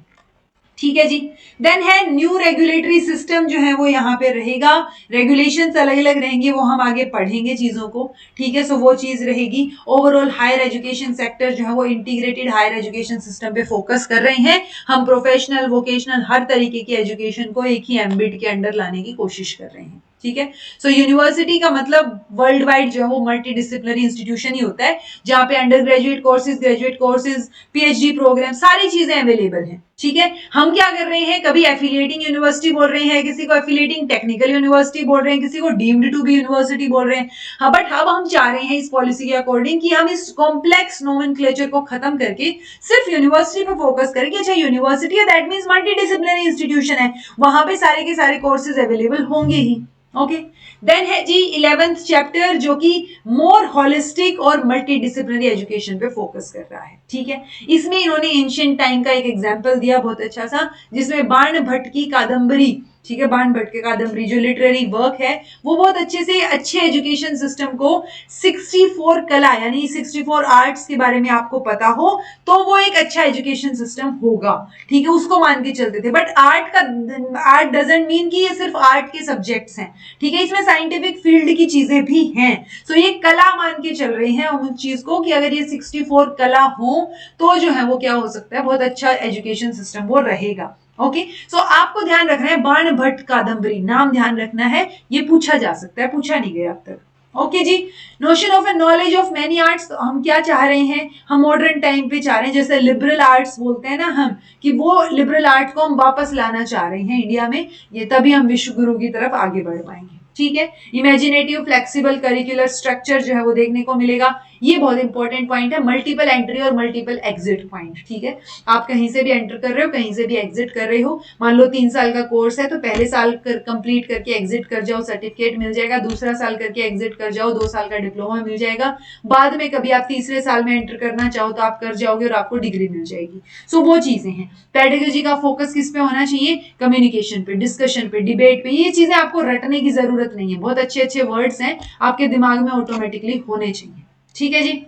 ठीक है जी। देन है न्यू रेगुलेटरी सिस्टम जो है वो यहाँ पे रहेगा, रेगुलेशंस अलग अलग रहेंगे, वो हम आगे पढ़ेंगे चीजों को, ठीक है। सो वो चीज रहेगी। ओवरऑल हायर एजुकेशन सेक्टर जो है वो इंटीग्रेटेड हायर एजुकेशन सिस्टम पे फोकस कर रहे हैं। हम प्रोफेशनल वोकेशनल हर तरीके की एजुकेशन को एक ही एम्बिट के अंडर लाने की कोशिश कर रहे हैं, ठीक है। सो यूनिवर्सिटी का मतलब वर्ल्ड वाइड जो है वो मल्टी डिसिप्लिनरी इंस्टीट्यूशन ही होता है, जहां पे under graduate courses, graduate courses, PhD program, सारी चीजें अवेलेबल हैं, ठीक है। हम क्या कर रहे हैं, कभी एफिलिएटिंग यूनिवर्सिटी बोल रहे हैं, किसी को एफिलिएटिंग टेक्निकल यूनिवर्सिटी बोल रहे हैं, किसी को डीम्ड टू बी यूनिवर्सिटी बोल रहे हैं। हाँ, बट अब हम चाह रहे हैं इस पॉलिसी के अकॉर्डिंग कि हम इस कॉम्प्लेक्स नोमेनक्लेचर को खत्म करके सिर्फ यूनिवर्सिटी पे फोकस करें कि अच्छा यूनिवर्सिटी है that means multi disciplinary institution है, वहां पे सारे के सारे कोर्सेज अवेलेबल होंगे ही। ओके, देन है जी 11th चैप्टर जो कि मोर होलिस्टिक और मल्टी डिसिप्लिनरी एजुकेशन पे फोकस कर रहा है, ठीक है। इसमें इन्होंने एंशिएंट टाइम का एक एग्जांपल दिया बहुत अच्छा सा, जिसमें बाण भट्ट की कादम्बरी, ठीक है, बाण भट्ट की कादम्बरी जो लिटरेरी वर्क है वो बहुत अच्छे से अच्छे एजुकेशन सिस्टम को 64 कला यानी 64 आर्ट्स के बारे में आपको पता हो तो वो एक अच्छा एजुकेशन सिस्टम होगा, ठीक है, उसको मान के चलते थे। बट आर्ट डजंट मीन कि ये सिर्फ आर्ट के सब्जेक्ट्स हैं, ठीक है, इसमें साइंटिफिक फील्ड की चीजें भी हैं। सो ये कला मान के चल रहे हैं उन चीज को कि अगर ये 64 कला हो तो जो है वो क्या हो सकता है, बहुत अच्छा एजुकेशन सिस्टम वो रहेगा। ओके, सो आपको ध्यान रखना है बाण भट्ट कादम्बरी, नाम ध्यान रखना है, ये पूछा जा सकता है, पूछा नहीं गया अब तक। ओके जी, notion of a knowledge of many arts, तो हम क्या चाह रहे हैं, हम मॉडर्न टाइम पे चाह रहे हैं, जैसे लिबरल आर्ट्स बोलते हैं ना हम, कि वो लिबरल आर्ट को हम वापस लाना चाह रहे हैं इंडिया में, ये तभी हम विश्व गुरु की तरफ आगे बढ़ पाएंगे, ठीक है। इमेजिनेटिव फ्लेक्सिबल करिकुलर स्ट्रक्चर जो है वो देखने को मिलेगा, ये बहुत इंपॉर्टेंट पॉइंट है, मल्टीपल एंट्री और मल्टीपल एग्जिट पॉइंट, ठीक है। आप कहीं से भी एंटर कर रहे हो, कहीं से भी एग्जिट कर रहे हो, मान लो 3 साल का कोर्स है तो पहले साल कंप्लीट करके एग्जिट कर जाओ, सर्टिफिकेट मिल जाएगा, दूसरा साल करके एग्जिट कर जाओ, 2 साल का डिप्लोमा मिल जाएगा, बाद में कभी आप तीसरे साल में एंटर करना चाहो तो आप कर जाओगे और आपको डिग्री मिल जाएगी। सो वो चीजें हैं। पेडागोजी का फोकस किस पे होना चाहिए, कम्युनिकेशन पे, डिस्कशन पे, डिबेट पे, ये चीजें आपको रटने की जरूरत नहीं है, बहुत अच्छे अच्छे वर्ड्स हैं आपके दिमाग में ऑटोमेटिकली होने चाहिए, ठीक है जी।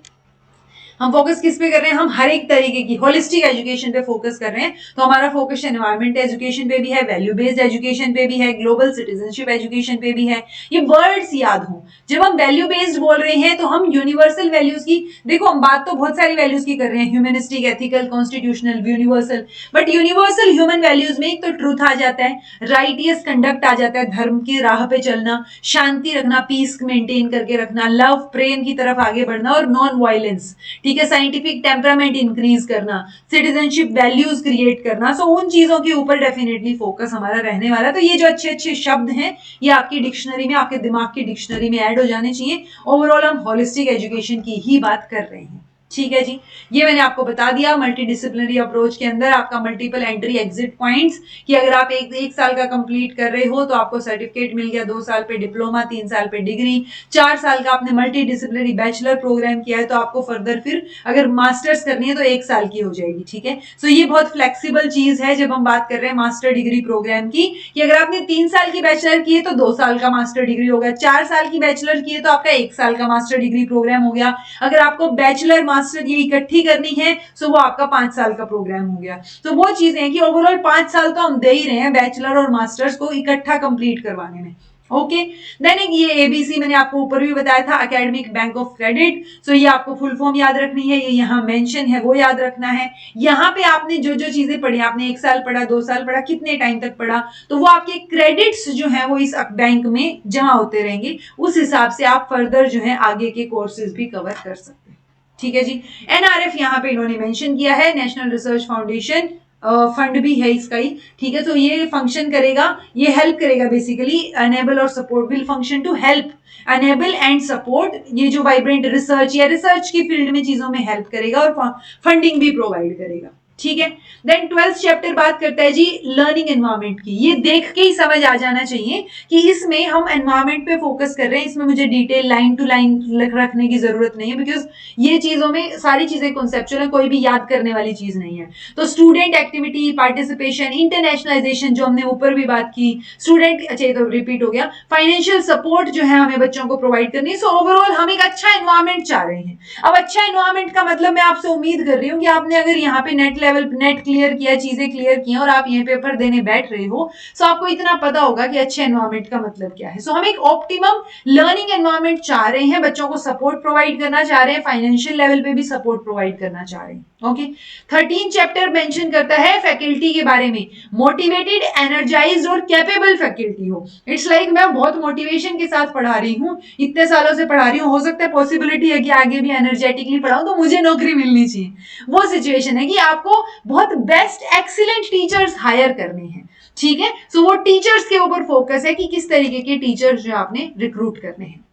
हम फोकस किस पे कर रहे हैं, हम हर एक तरीके की होलिस्टिक एजुकेशन पे फोकस कर रहे हैं, तो हमारा फोकस एनवायरमेंट एजुकेशन पे भी है, वैल्यू बेस्ड एजुकेशन पे भी है, ग्लोबल सिटीजनशिप एजुकेशन पे भी है। ये वर्ड्स याद हो, जब हम वैल्यू बेस्ड बोल रहे हैं तो हम यूनिवर्सल वैल्यूज की, देखो हम बात तो बहुत सारी वैल्यूज की कर रहे हैं, humanistic, ethical, constitutional, universal, but universal human values में एक तो ट्रूथ आ जाता है, राइटियस कंडक्ट आ जाता है, धर्म की राह पे चलना, शांति रखना, पीस मेंटेन करके रखना, लव प्रेम की तरफ आगे बढ़ना और नॉन वायलेंस, ठीक है, साइंटिफिक टेम्परामेंट इंक्रीज करना, सिटीजनशिप वैल्यूज क्रिएट करना। सो उन चीजों के ऊपर डेफिनेटली फोकस हमारा रहने वाला है। तो ये जो अच्छे अच्छे शब्द हैं ये आपकी डिक्शनरी में, आपके दिमाग की डिक्शनरी में ऐड हो जाने चाहिए। ओवरऑल हम होलिस्टिक एजुकेशन की ही बात कर रहे हैं, ठीक है जी। ये मैंने आपको बता दिया मल्टी डिसिप्लिनरी अप्रोच के अंदर आपका मल्टीपल एंट्री एग्जिट पॉइंट्स, कि अगर आप एक साल का कंप्लीट कर रहे हो तो आपको सर्टिफिकेट मिल गया, 2 साल पे डिप्लोमा, 3 साल पे डिग्री, 4 साल का आपने मल्टी डिसिप्लिनरी बैचलर प्रोग्राम किया है तो आपको फर्दर फिर अगर मास्टर्स करनी है तो 1 साल की हो जाएगी, ठीक है। सो ये बहुत फ्लेक्सिबल चीज है जब हम बात कर रहे हैं मास्टर डिग्री प्रोग्राम की, कि अगर आपने 3 साल की बैचलर की है तो 2 साल का मास्टर डिग्री होगा, 4 साल की बैचलर की है तो आपका 1 साल का मास्टर डिग्री प्रोग्राम हो गया, अगर आपको बैचलर मास्टर ये इकट्ठी करनी है सो वो आपका 5 साल का प्रोग्राम हो गया। तो वो चीजें हैं कि ओवरऑल 5 साल तो हम दे ही रहे हैं बैचलर और मास्टर्स को इकट्ठा कंप्लीट करवाने में। ओके, देन एक ये एबीसी मैंने आपको ऊपर भी बताया था, एकेडमिक बैंक ऑफ क्रेडिट। सो ये आपको फुल फॉर्म याद रखनी है, ये यहाँ मेंशन है वो याद रखना है। यहाँ पे आपने जो जो चीजें पढ़ी, आपने 1 साल पढ़ा, 2 साल पढ़ा, कितने टाइम तक पढ़ा, तो वो आपके क्रेडिट्स जो है वो इस बैंक में जमा होते रहेंगे, उस हिसाब से आप फर्दर जो है आगे के कोर्सेज भी कवर कर सकते हैं, ठीक है जी। एनआरएफ यहाँ पे इन्होंने मेंशन किया है, नेशनल रिसर्च फाउंडेशन फंड भी है इसका ही, ठीक है। तो ये फंक्शन करेगा, ये हेल्प करेगा बेसिकली, अनेबल और support, will function to help, enable and support, ये जो वाइब्रेंट रिसर्च या रिसर्च की फील्ड में चीजों में हेल्प करेगा और फंडिंग भी प्रोवाइड करेगा, ठीक है। देन 12th चैप्टर बात करता है जी लर्निंग एनवायरनमेंट की। ये देख के ही समझ आ जाना चाहिए कि इसमें हम एनवायरनमेंट पे फोकस कर रहे हैं, इसमें मुझे डिटेल लाइन टू लाइन रखने की जरूरत नहीं है, बिकॉज ये चीजों में सारी चीजें कॉन्सेप्चुअल है, कोई भी याद करने वाली चीज नहीं है। तो स्टूडेंट एक्टिविटी, पार्टिसिपेशन, इंटरनेशनलाइजेशन जो हमने ऊपर भी बात की, स्टूडेंट, अच्छा तो रिपीट हो गया, फाइनेंशियल सपोर्ट जो है हमें बच्चों को प्रोवाइड करनी है। सो ओवरऑल हम एक अच्छा एनवायरनमेंट चाह रहे हैं। अब अच्छा एनवायरनमेंट का मतलब मैं आपसे उम्मीद कर रही हूँ कि आपने अगर यहाँ पे नेट लेवल नेट क्लियर किया, चीजें क्लियर की और आप ये पेपर देने बैठ रहे हो, सो आपको इतना पता होगा कि अच्छे एनवायरमेंट का मतलब क्या है। सो हम एक ऑप्टिमम लर्निंग एनवायरमेंट चाह रहे हैं, बच्चों को सपोर्ट प्रोवाइड करना चाह रहे हैं, फाइनेंशियल लेवल पे भी सपोर्ट प्रोवाइड करना चाह रहे हैं। ओके, 13 चैप्टर मेंशन करता है फैकल्टी के बारे में, मोटिवेटेड, एनर्जाइज्ड और कैपेबल फैकल्टी हो। इट्स लाइक मैं बहुत मोटिवेशन के साथ पढ़ा रही हूँ, इतने सालों से पढ़ा रही हूँ, हो सकता है पॉसिबिलिटी है कि आगे भी एनर्जेटिकली पढ़ाऊं तो मुझे नौकरी मिलनी चाहिए। वो सिचुएशन है कि आपको बहुत बेस्ट एक्सीलेंट टीचर्स हायर करने हैं, ठीक है। सो वो टीचर्स के ऊपर फोकस है कि किस तरीके के टीचर्स जो आपने रिक्रूट करने हैं।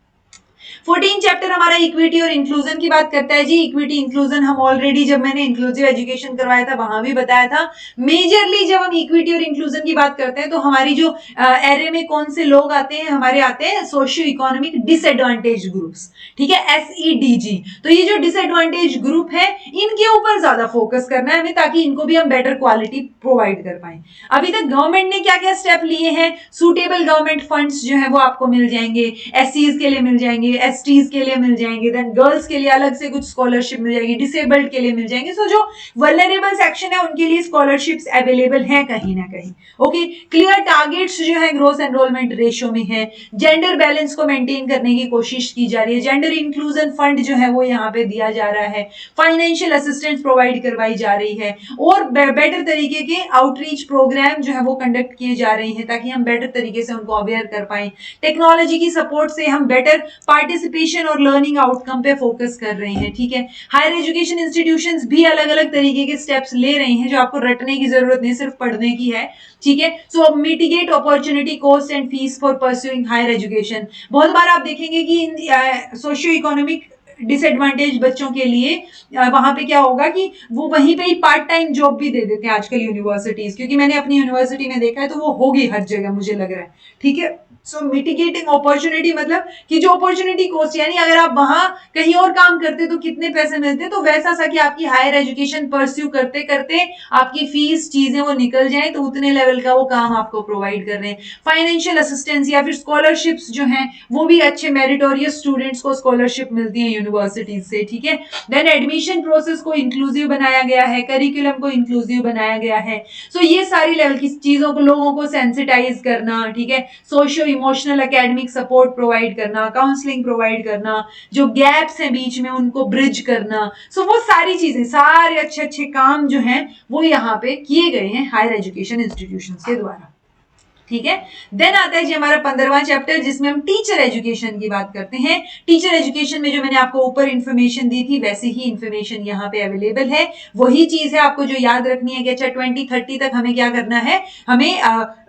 14 चैप्टर हमारा इक्विटी और इंक्लूजन की बात करता है जी। इक्विटी इंक्लूजन हम ऑलरेडी जब मैंने इंक्लूसिव एजुकेशन करवाया था वहां भी बताया था। मेजरली जब हम इक्विटी और इंक्लूजन की बात करते हैं तो हमारी जो एरे में कौन से लोग आते हैं, हमारे आते हैं सोशियो इकोनॉमिक डिसएडवांटेज ग्रुप्स, ठीक है, SEDG। तो ये जो डिसएडवांटेज ग्रुप है इनके ऊपर ज्यादा फोकस करना है हमें, ताकि इनको भी हम बेटर क्वालिटी प्रोवाइड कर पाए। अभी तक गवर्नमेंट ने क्या क्या स्टेप लिए हैं, सुटेबल गवर्नमेंट फंड्स जो है वो आपको मिल जाएंगे, SCs के लिए मिल जाएंगे, STs के लिए मिल जाएंगे, देन गर्ल्स के लिए अलग से कुछ स्कॉलरशिप मिल जाएगी, डिसेबल्ड के लिए मिल जाएंगे। सो जो वल्नरेबल सेक्शन है उनके लिए स्कॉलरशिप्स अवेलेबल है कहीं ना कहीं। ओके, क्लियर टारगेट्स जो है ग्रोथ एनरोलमेंट रेशियो में है, जेंडर बैलेंस को मेंटेन करने की कोशिश की जा रही है, जेंडर इंक्लूजन फंड जो है वो यहाँ पे दिया जा रहा है, फाइनेंशियल असिस्टेंस प्रोवाइड करवाई जा रही है और बेटर तरीके के आउटरीच प्रोग्राम जो है वो कंडक्ट किए जा रहे हैं ताकि हम बेटर तरीके से उनको अवेयर कर पाए। टेक्नोलॉजी की सपोर्ट से हम बेटर पार्टिसिपेशन और लर्निंग आउटकम पे फोकस कर रहे हैं, ठीक है। हायर एजुकेशन इंस्टीट्यूशंस भी अलग अलग तरीके के स्टेप्स ले रहे हैं जो आपको रटने की जरूरत नहीं, सिर्फ पढ़ने की है, ठीक है। So mitigate opportunity cost and fees for pursuing higher education. बहुत बार आप देखेंगे कि सोशियो इकोनॉमिक डिसएडवांटेज बच्चों के लिए वहां पे क्या होगा कि वो वहीं पे ही पार्ट टाइम जॉब भी दे देते हैं आजकल यूनिवर्सिटीज, क्योंकि मैंने अपनी यूनिवर्सिटी में देखा है तो वो होगी हर जगह मुझे लग रहा है, ठीक है। सो मिटिगेटिंग अपॉर्चुनिटी मतलब कि जो अपॉर्चुनिटी कॉस्ट, यानी अगर आप वहां कहीं और काम करते तो कितने पैसे मिलते, तो वैसा सा कि आपकी हायर एजुकेशन परस्यू करते करते आपकी फीस चीजें वो निकल जाए तो उतने लेवल का वो काम आपको प्रोवाइड कर रहे हैं। फाइनेंशियल असिस्टेंस या फिर स्कॉलरशिप्स जो हैं वो भी अच्छे मेरिटोरियस स्टूडेंट्स को स्कॉलरशिप मिलती है यूनिवर्सिटीज से, ठीक है। देन एडमिशन प्रोसेस को इंक्लूसिव बनाया गया है, करिकुलम को इंक्लूसिव बनाया गया है। सो ये सारी लेवल की चीजों को, लोगों को सेंसिटाइज करना, ठीक है, socio emotional academic support provide करना, काउंसलिंग प्रोवाइड करना, जो गैप्स हैं बीच में उनको ब्रिज करना। सो वो सारी चीजें, सारे अच्छे अच्छे काम जो हैं वो यहाँ पे किए गए हैं हायर एजुकेशन इंस्टीट्यूशंस के द्वारा, ठीक है। देन आता है जी हमारा 15वां चैप्टर जिसमें हम टीचर एजुकेशन की बात करते हैं। टीचर एजुकेशन में जो मैंने आपको ऊपर इंफॉर्मेशन दी थी वैसी ही इंफॉर्मेशन यहाँ पे अवेलेबल है, वही चीज है आपको जो याद रखनी है कि अच्छा 2030 तक हमें क्या करना है, हमें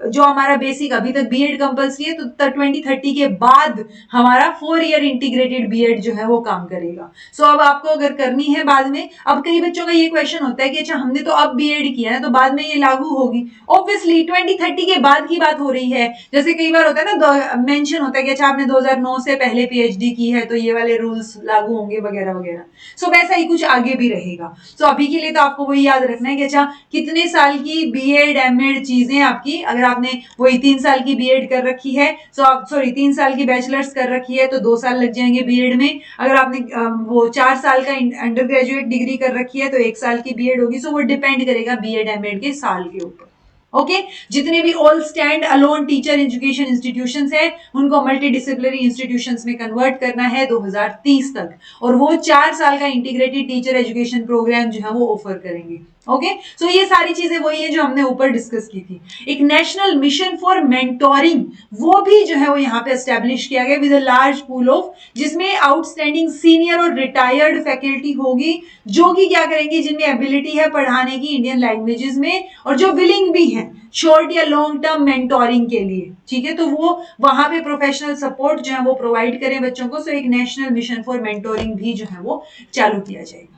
जो हमारा बेसिक अभी तक बीएड कंपल्सरी है तो 2030 के बाद हमारा 4 ईयर इंटीग्रेटेड बीएड जो है वो काम करेगा। सो अब आपको अगर करनी है बाद में, अब कई बच्चों का ये क्वेश्चन होता है कि अच्छा हमने तो अब बीएड किया है तो बाद में ये लागू होगी। ऑब्वियसली 2030 के बाद की बात हो रही है, जैसे कई बार होता है ना मेंशन होता है कि अच्छा आपने 2009 से पहले पीएचडी की है तो ये वाले रूल्स लागू होंगे वगैरह वगैरह। सो वैसा ही कुछ आगे भी रहेगा। सो अभी के लिए तो आपको वही याद रखना है कि अच्छा कितने साल की बीएड एमएड चीजें आपकी, अगर आपने वही 3 साल की बीएड कर रखी है, सो आप 3 साल की बैचलर्स कर रखी है तो 2 साल लग जाएंगे बीएड में। अगर आपने वो 4 साल का अंडर ग्रेजुएट डिग्री कर रखी है तो 1 साल की बीएड होगी। सो वो डिपेंड करेगा बीएड एमएड के साल के ऊपर। ओके, जितने भी all stand alone teacher education institutions हैं उनको मल्टी डिसिप्लिनरी इंस्टीट्यूशंस में कन्वर्ट करना है 2030 तक, और वो 4 साल का इंटीग्रेटेड टीचर एजुकेशन प्रोग्राम जो है वो ऑफर करेंगे। ओके, सो ये सारी चीजें वही है जो हमने ऊपर डिस्कस की थी। एक नेशनल मिशन फॉर मेंटोरिंग वो भी जो है वो यहाँ पे एस्टेब्लिश किया गया with a large pool of, जिसमें आउटस्टैंडिंग सीनियर और रिटायर्ड फैकल्टी होगी जो कि क्या करेंगी, जिनमें एबिलिटी है पढ़ाने की इंडियन लैंग्वेजेस में और जो विलिंग भी है शॉर्ट या लॉन्ग टर्म मेंटोरिंग के लिए, ठीक है। तो वो वहां पे प्रोफेशनल सपोर्ट जो है वो प्रोवाइड करें बच्चों को। सो एक नेशनल मिशन फॉर मेंटोरिंग भी जो है वो चालू किया जाएगा।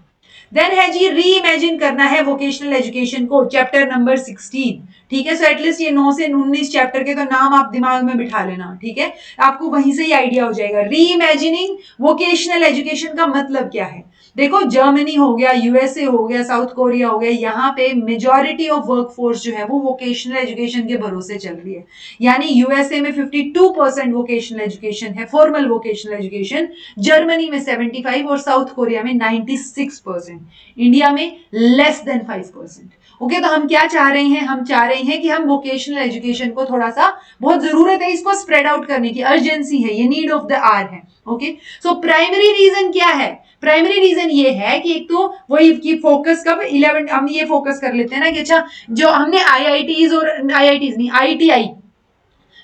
देन है जी री इमेजिन करना है वोकेशनल एजुकेशन को, चैप्टर नंबर 16, ठीक है। सो एटलीस्ट ये 9 से 19 चैप्टर के तो नाम आप दिमाग में बिठा लेना, ठीक है, आपको वहीं से ही आइडिया हो जाएगा। री इमेजिनिंग वोकेशनल एजुकेशन का मतलब क्या है। देखो जर्मनी हो गया, यूएसए हो गया, साउथ कोरिया हो गया, यहाँ पे मेजॉरिटी ऑफ वर्कफोर्स जो है वो वोकेशनल एजुकेशन के भरोसे चल रही है। यानी यूएसए में 52% वोकेशनल एजुकेशन है, फॉर्मल वोकेशनल एजुकेशन, जर्मनी में 75 और साउथ कोरिया में 96%, इंडिया में लेस देन 5%। ओके, तो हम क्या चाह रहे हैं, हम चाह रहे हैं कि हम वोकेशनल एजुकेशन को थोड़ा सा, बहुत जरूरत है इसको स्प्रेड आउट करने की, अर्जेंसी है, ये नीड ऑफ द आवर है। ओके, सो प्राइमरी रीजन क्या है, प्राइमरी रीजन ये है कि एक तो वही की फोकस कब 11, हम ये फोकस कर लेते हैं ना कि अच्छा जो हमने आईआईटीज और आईआईटीज नहीं आईटीआई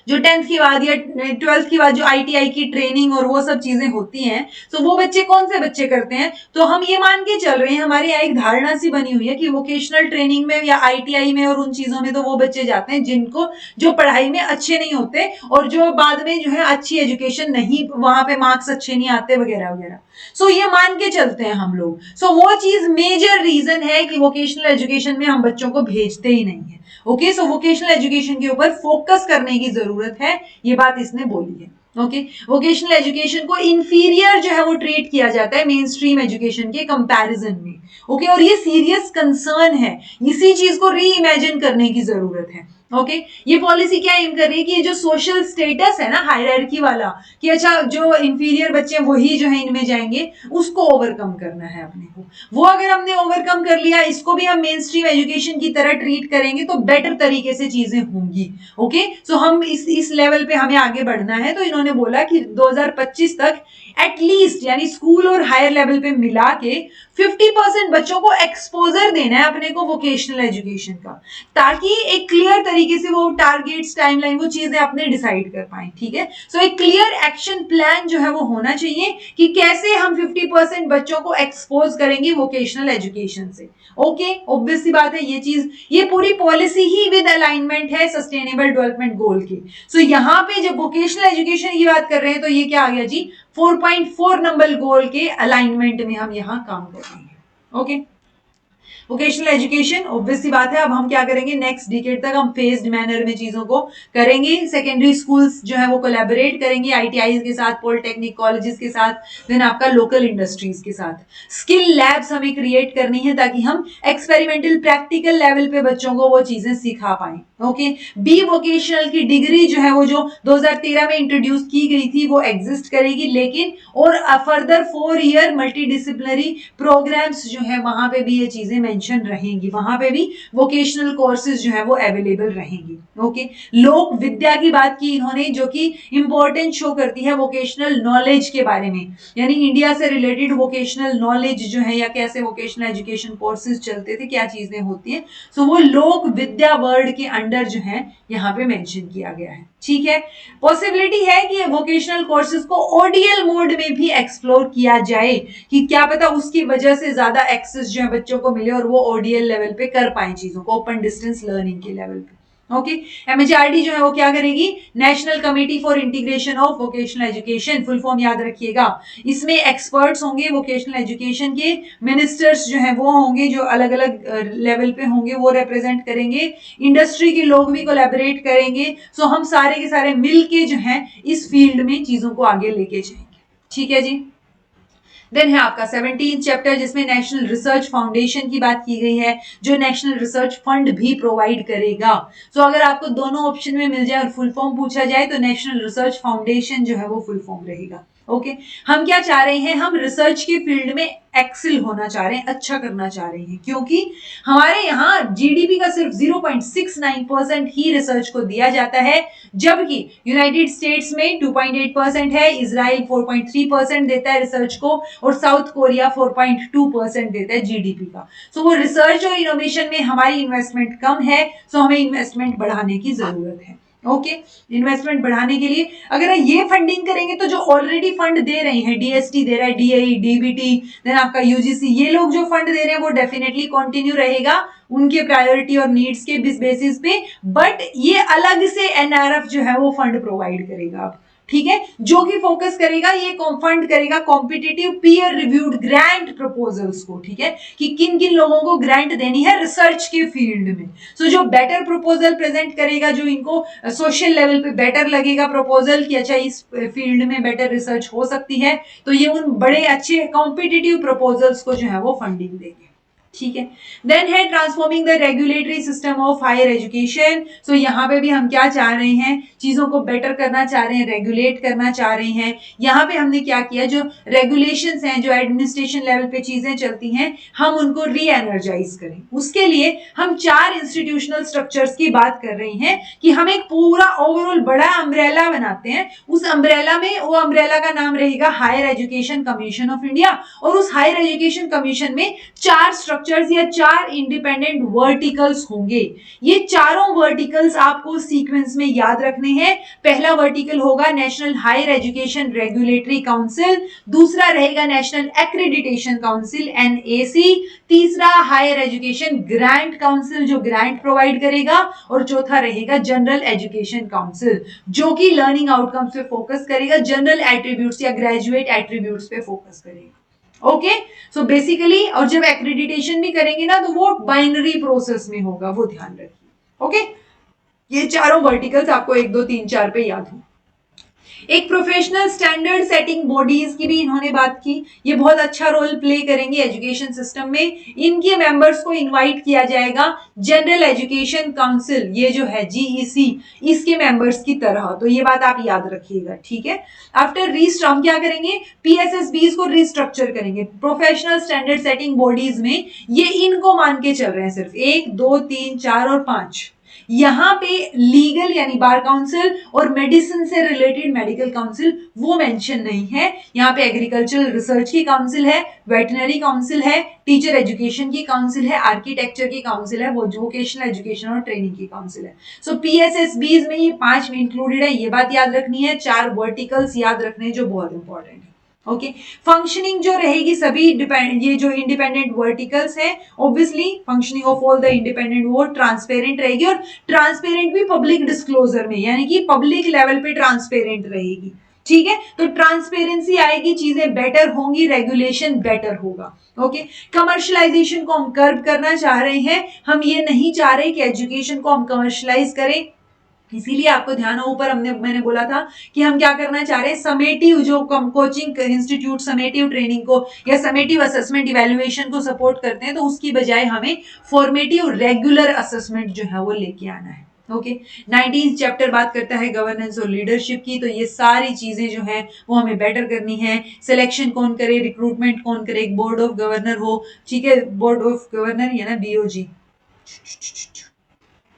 जो 10th के बाद या 12th के बाद जो आईटीआई की ट्रेनिंग और वो सब चीजें होती हैं, तो वो बच्चे कौन से बच्चे करते हैं, तो हम ये मान के चल रहे हैं, हमारे यहाँ एक धारणा सी बनी हुई है कि वोकेशनल ट्रेनिंग में या आईटीआई में और उन चीजों में तो वो बच्चे जाते हैं जिनको, जो पढ़ाई में अच्छे नहीं होते और जो बाद में जो है अच्छी एजुकेशन नहीं, वहां पे मार्क्स अच्छे नहीं आते वगैरह वगैरह। सो ये मान के चलते हैं हम लोग। सो वो चीज मेजर रीजन है कि वोकेशनल एजुकेशन में हम बच्चों को भेजते ही नहीं है। ओके, सो वोकेशनल एजुकेशन के ऊपर फोकस करने की जरूरत है, ये बात इसने बोली है। ओके, वोकेशनल एजुकेशन को इंफीरियर जो है वो ट्रीट किया जाता है मेन स्ट्रीम एजुकेशन के कंपैरिजन में। ओके, और ये सीरियस कंसर्न है, इसी चीज को री इमेजिन करने की जरूरत है। ओके, ये पॉलिसी क्या एम कर रही है कि ये जो सोशल स्टेटस है ना हायरार्की वाला, कि अच्छा जो इंफीरियर बच्चे वही जो है इनमें जाएंगे, उसको ओवरकम करना है अपने को। वो अगर हमने ओवरकम कर लिया, इसको भी हम मेन स्ट्रीम एजुकेशन की तरह ट्रीट करेंगे तो बेटर तरीके से चीजें होंगी। ओके, सो हम इस लेवल पे हमें आगे बढ़ना है। तो इन्होंने बोला कि 2025 तक एटलीस्ट, यानी स्कूल और हायर लेवल पे मिला के 50% बच्चों को एक्सपोजर देना है अपने को वोकेशनल एजुकेशन का, ताकि एक क्लियर तरीके से वो टारगेट्स, टाइमलाइन, वो चीजें अपने डिसाइड कर पाए। ठीक है, सो एक क्लियर एक्शन प्लान जो है वो होना चाहिए कि कैसे हम 50% बच्चों को एक्सपोज करेंगे वोकेशनल एजुकेशन से। ओके, ऑब्वियस सी बात है ये चीज, ये पूरी पॉलिसी ही विद अलाइनमेंट है सस्टेनेबल डेवलपमेंट गोल के। सो यहाँ पे जब वोकेशनल एजुकेशन की बात कर रहे हैं तो ये क्या आ गया जी, 4.4 नंबर गोल के अलाइनमेंट में हम यहाँ काम कर रहे हैं। ओके, वोकेशनल एजुकेशन ऑब्वियस सी बात है, अब हम क्या करेंगे नेक्स्ट डिकेड तक हम फेज्ड मैनर में चीजों को करेंगे। सेकेंडरी स्कूल्स जो है वो कोलैबोरेट करेंगे आईटीआई के साथ, पॉलिटेक्निक कॉलेजेस के साथ, देन आपका लोकल इंडस्ट्रीज के साथ। स्किल लैब्स हमें क्रिएट करनी है ताकि हम एक्सपेरिमेंटल प्रैक्टिकल लेवल पे बच्चों को वो चीजें सिखा पाए। ओके, बी वोकेशनल की डिग्री जो है वो जो 2013 में इंट्रोड्यूस की गई थी वो एग्जिस्ट करेगी, लेकिन और फर्दर 4 ईयर मल्टीडिसिप्लिनरी प्रोग्राम्स जो है वहां पे भी ये चीजें मेंशन रहेंगी, वहां पे भी वोकेशनल कोर्सेज जो है वो अवेलेबल रहेंगी। ओके, लोक विद्या की बात की इन्होंने, जो कि इंपॉर्टेंट शो करती है वोकेशनल नॉलेज के बारे में, यानी इंडिया से रिलेटेड वोकेशनल नॉलेज जो है या कैसे वोकेशनल एजुकेशन कोर्सेज चलते थे, क्या चीजें होती है, सो वो लोक विद्या वर्ड के अंडर जो है यहाँ पे मेंशन किया गया है। ठीक है, पॉसिबिलिटी है कि वोकेशनल कोर्सेज को ओडीएल मोड में भी एक्सप्लोर किया जाए, कि क्या पता उसकी वजह से ज्यादा एक्सेस जो है बच्चों को मिले और वो ओडीएल लेवल पे कर पाए चीजों को, ओपन डिस्टेंस लर्निंग के लेवल पे। ओके, एमएचआरडी जो है वो क्या करेगी, national committee for integration of vocational education, full form याद रखिएगा। इसमें एक्सपर्ट्स होंगे वोकेशनल एजुकेशन के, मिनिस्टर्स जो है वो होंगे, जो अलग अलग लेवल पे होंगे वो रिप्रेजेंट करेंगे, इंडस्ट्री के लोग भी कोलैबोरेट करेंगे। सो हम सारे के सारे मिलके जो है इस फील्ड में चीजों को आगे लेके जाएंगे। ठीक है जी। देन है आपका 17 चैप्टर जिसमें नेशनल रिसर्च फाउंडेशन की बात की गई है, जो नेशनल रिसर्च फंड भी प्रोवाइड करेगा। सो अगर आपको दोनों ऑप्शन में मिल जाए और फुल फॉर्म पूछा जाए तो नेशनल रिसर्च फाउंडेशन जो है वो फुल फॉर्म रहेगा। ओके, हम क्या चाह रहे हैं, हम रिसर्च के फील्ड में एक्सेल होना चाह रहे हैं, अच्छा करना चाह रहे हैं, क्योंकि हमारे यहाँ जीडीपी का सिर्फ 0.69% ही रिसर्च को दिया जाता है, जबकि यूनाइटेड स्टेट्स में 2.8% है, इजराइल 4.3% देता है रिसर्च को, और साउथ कोरिया 4.2% देता है जीडीपी का। सो वो रिसर्च और इनोवेशन में हमारी इन्वेस्टमेंट कम है, सो हमें इन्वेस्टमेंट बढ़ाने की जरूरत है। ओके, इन्वेस्टमेंट बढ़ाने के लिए अगर ये फंडिंग करेंगे तो जो ऑलरेडी फंड दे रहे हैं, डीएसटी दे रहा है, डीएई, डीबीटी, देन आपका यूजीसी, ये लोग जो फंड दे रहे हैं वो डेफिनेटली कंटिन्यू रहेगा उनके प्रायोरिटी और नीड्स के बेसिस पे, बट ये अलग से एनआरएफ जो है वो फंड प्रोवाइड करेगा। ठीक है, जो कि फोकस करेगा, ये फंड करेगा competitive peer reviewed grant proposals को, ठीक है, कि किन किन लोगों को ग्रांट देनी है रिसर्च के फील्ड में। सो जो बेटर प्रपोजल प्रेजेंट करेगा, जो इनको सोशल लेवल पे बेटर लगेगा प्रपोजल कि अच्छा इस फील्ड में बेटर रिसर्च हो सकती है, तो ये उन बड़े अच्छे कॉम्पिटिटिव प्रपोजल्स को जो है वो फंडिंग देंगे, ठीक है। देन है transforming the regulatory system of higher education. So यहाँ पे भी हम क्या चाह रहे हैं, चीजों को बेटर करना चाह रहे हैं, रेगुलेट करना चाह रहे हैं। यहाँ पे हमने क्या किया, जो रेगुलेशंस हैं, जो एडमिनिस्ट्रेशन लेवल पे चीजें चलती हैं, हम उनको री एनर्जाइज करें। उसके लिए हम 4 इंस्टीट्यूशनल स्ट्रक्चर्स की बात कर रहे हैं कि हम एक पूरा ओवरऑल बड़ा अम्ब्रेला बनाते हैं। उस अम्ब्रेला में, वो अम्ब्रेला का नाम रहेगा higher education commission of India, और उस हायर एजुकेशन कमीशन में 4 स्ट्रक्चर्स या 4 इंडिपेंडेंट वर्टिकल्स होंगे। ये चारों वर्टिकल्स आपको सीक्वेंस में याद रखने हैं। पहला वर्टिकल होगा national higher education regulatory council, दूसरा रहेगा नेशनल एक्रेडिटेशन काउंसिल एनएसी, तीसरा हायर एजुकेशन ग्रांट काउंसिल जो ग्रांट प्रोवाइड करेगा, और चौथा रहेगा जनरल एजुकेशन काउंसिल जो कि लर्निंग आउटकम्स पे फोकस करेगा, जनरल एट्रीब्यूट्स या ग्रेजुएट एट्रीब्यूट्स पे फोकस करेगा। ओके, सो बेसिकली, और जब एक्रेडिटेशन भी करेंगे ना तो वो बाइनरी प्रोसेस में होगा, वो ध्यान रखिए। ओके, ये चारों वर्टिकल्स आपको 1 2 3 4 पे याद हो। एक प्रोफेशनल स्टैंडर्ड सेटिंग बॉडीज की भी इन्होंने बात की, ये बहुत अच्छा रोल प्ले करेंगे एजुकेशन सिस्टम में। इनके मेंबर्स को इनवाइट किया जाएगा जनरल एजुकेशन काउंसिल, ये जो है जीईसी, इसके मेंबर्स की तरह, तो ये बात आप याद रखिएगा, ठीक है। आफ्टर रीस्ट हम क्या करेंगे, पीएसएसबीज को रिस्ट्रक्चर करेंगे। प्रोफेशनल स्टैंडर्ड सेटिंग बॉडीज में ये इनको मान के चल रहे हैं, सिर्फ 1 2 3 4 और 5। यहाँ पे लीगल यानी बार काउंसिल और मेडिसिन से रिलेटेड मेडिकल काउंसिल वो मेंशन नहीं है। यहाँ पे एग्रीकल्चरल रिसर्च की काउंसिल है, वेटनरी काउंसिल है, टीचर एजुकेशन की काउंसिल है, आर्किटेक्चर की काउंसिल है, वो वोकेशनल एजुकेशन और ट्रेनिंग की काउंसिल है। सो पीएसएसबीज में ये 5 में इंक्लूडेड है, ये बात याद रखनी है। 4 वर्टिकल्स याद रखने जो बहुत इंपॉर्टेंट है। ओके, फंक्शनिंग जो रहेगी सभी ये जो इंडिपेंडेंट वर्टिकल्स है, obviously functioning of all the independent वो ट्रांसपेरेंट रहेगी, और ट्रांसपेरेंट भी पब्लिक डिस्क्लोजर में, यानी कि पब्लिक लेवल पे ट्रांसपेरेंट रहेगी, ठीक है। तो ट्रांसपेरेंसी आएगी, चीजें बेटर होंगी, रेगुलेशन बेटर होगा। ओके, कमर्शलाइजेशन को हम कर्व करना चाह रहे हैं, हम ये नहीं चाह रहे कि एजुकेशन को हम कमर्शलाइज करें, इसीलिए आपको ध्यान हो, ऊपर मैंने बोला था कि हम क्या करना चाह रहे हैं, समेटिव जो कोचिंग इंस्टीट्यूट समेटिव ट्रेनिंग को या समेटिव असेसमेंट इवैल्यूएशन को सपोर्ट करते हैं, तो उसकी बजाय हमें फॉर्मेटिव रेगुलर असेसमेंट जो है वो लेके आना है। ओके, 19th चैप्टर बात करता है गवर्नेंस और लीडरशिप की, तो ये सारी चीजें जो है वो हमें बेटर करनी है। सिलेक्शन कौन करे, रिक्रूटमेंट कौन करे, एक बोर्ड ऑफ गवर्नर हो, ठीक है, बोर्ड ऑफ गवर्नर या ना बीओजी,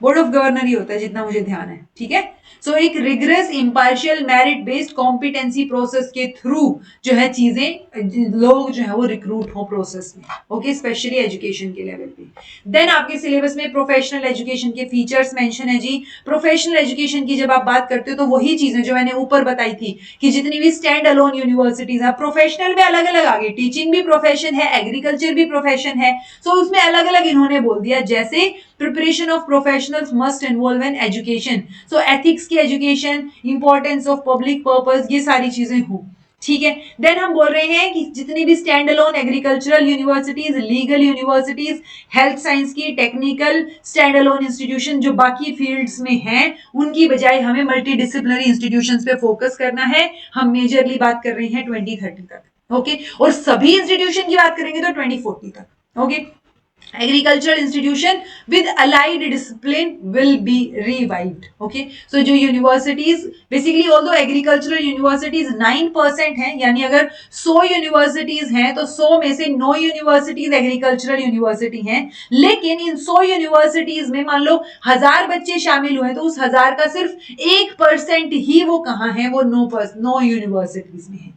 बोर्ड ऑफ गवर्नर ही होता है जितना मुझे ध्यान है, ठीक है। सो एक rigorous impartial merit based competency process के थ्रू जो है चीजें लोग जो है वो रिक्रूट हो प्रोसेस में, ओके, स्पेशली एजुकेशन के लेवल पे। देन आपके सिलेबस में प्रोफेशनल एजुकेशन के फीचर्स मेंशन है जी। प्रोफेशनल एजुकेशन की जब आप बात करते हो तो वही चीजें जो मैंने ऊपर बताई थी कि जितनी भी स्टैंड अलोन यूनिवर्सिटीज है, प्रोफेशनल में अलग अलग आ गई, टीचिंग भी प्रोफेशन है, एग्रीकल्चर भी प्रोफेशन है, सो उसमें अलग अलग इन्होंने बोल दिया, जैसे preparation of professionals must involve in education, so ethics की education, importance of public purpose, ये सारी चीजें हो, ठीक है। देन हम बोल रहे हैं कि जितनी भी stand alone agricultural universities, legal universities, health science की, टेक्निकल स्टैंड अलोन इंस्टीट्यूशन जो बाकी फील्ड्स में हैं, उनकी बजाय हमें मल्टी डिसिप्लिनरी इंस्टीट्यूशंस पे फोकस करना है। हम मेजरली बात कर रहे हैं 2030 तक, ओके, और सभी इंस्टीट्यूशन की बात करेंगे तो 2040 तक, okay. Agricultural institution with allied discipline will be revived, okay. So जो universities basically, although agricultural universities 9% हैं, यानी अगर 100 यूनिवर्सिटीज हैं तो 100 में से 9 यूनिवर्सिटीज एग्रीकल्चरल यूनिवर्सिटी हैं, लेकिन इन 100 यूनिवर्सिटीज में मान लो 1000 बच्चे शामिल हुए तो उस 1000 का सिर्फ 1% ही वो कहाँ है, वो 9 यूनिवर्सिटीज में है,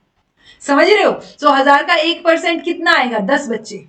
समझ रहे हो। सो 1000 का 1% कितना आएगा, 10 बच्चे,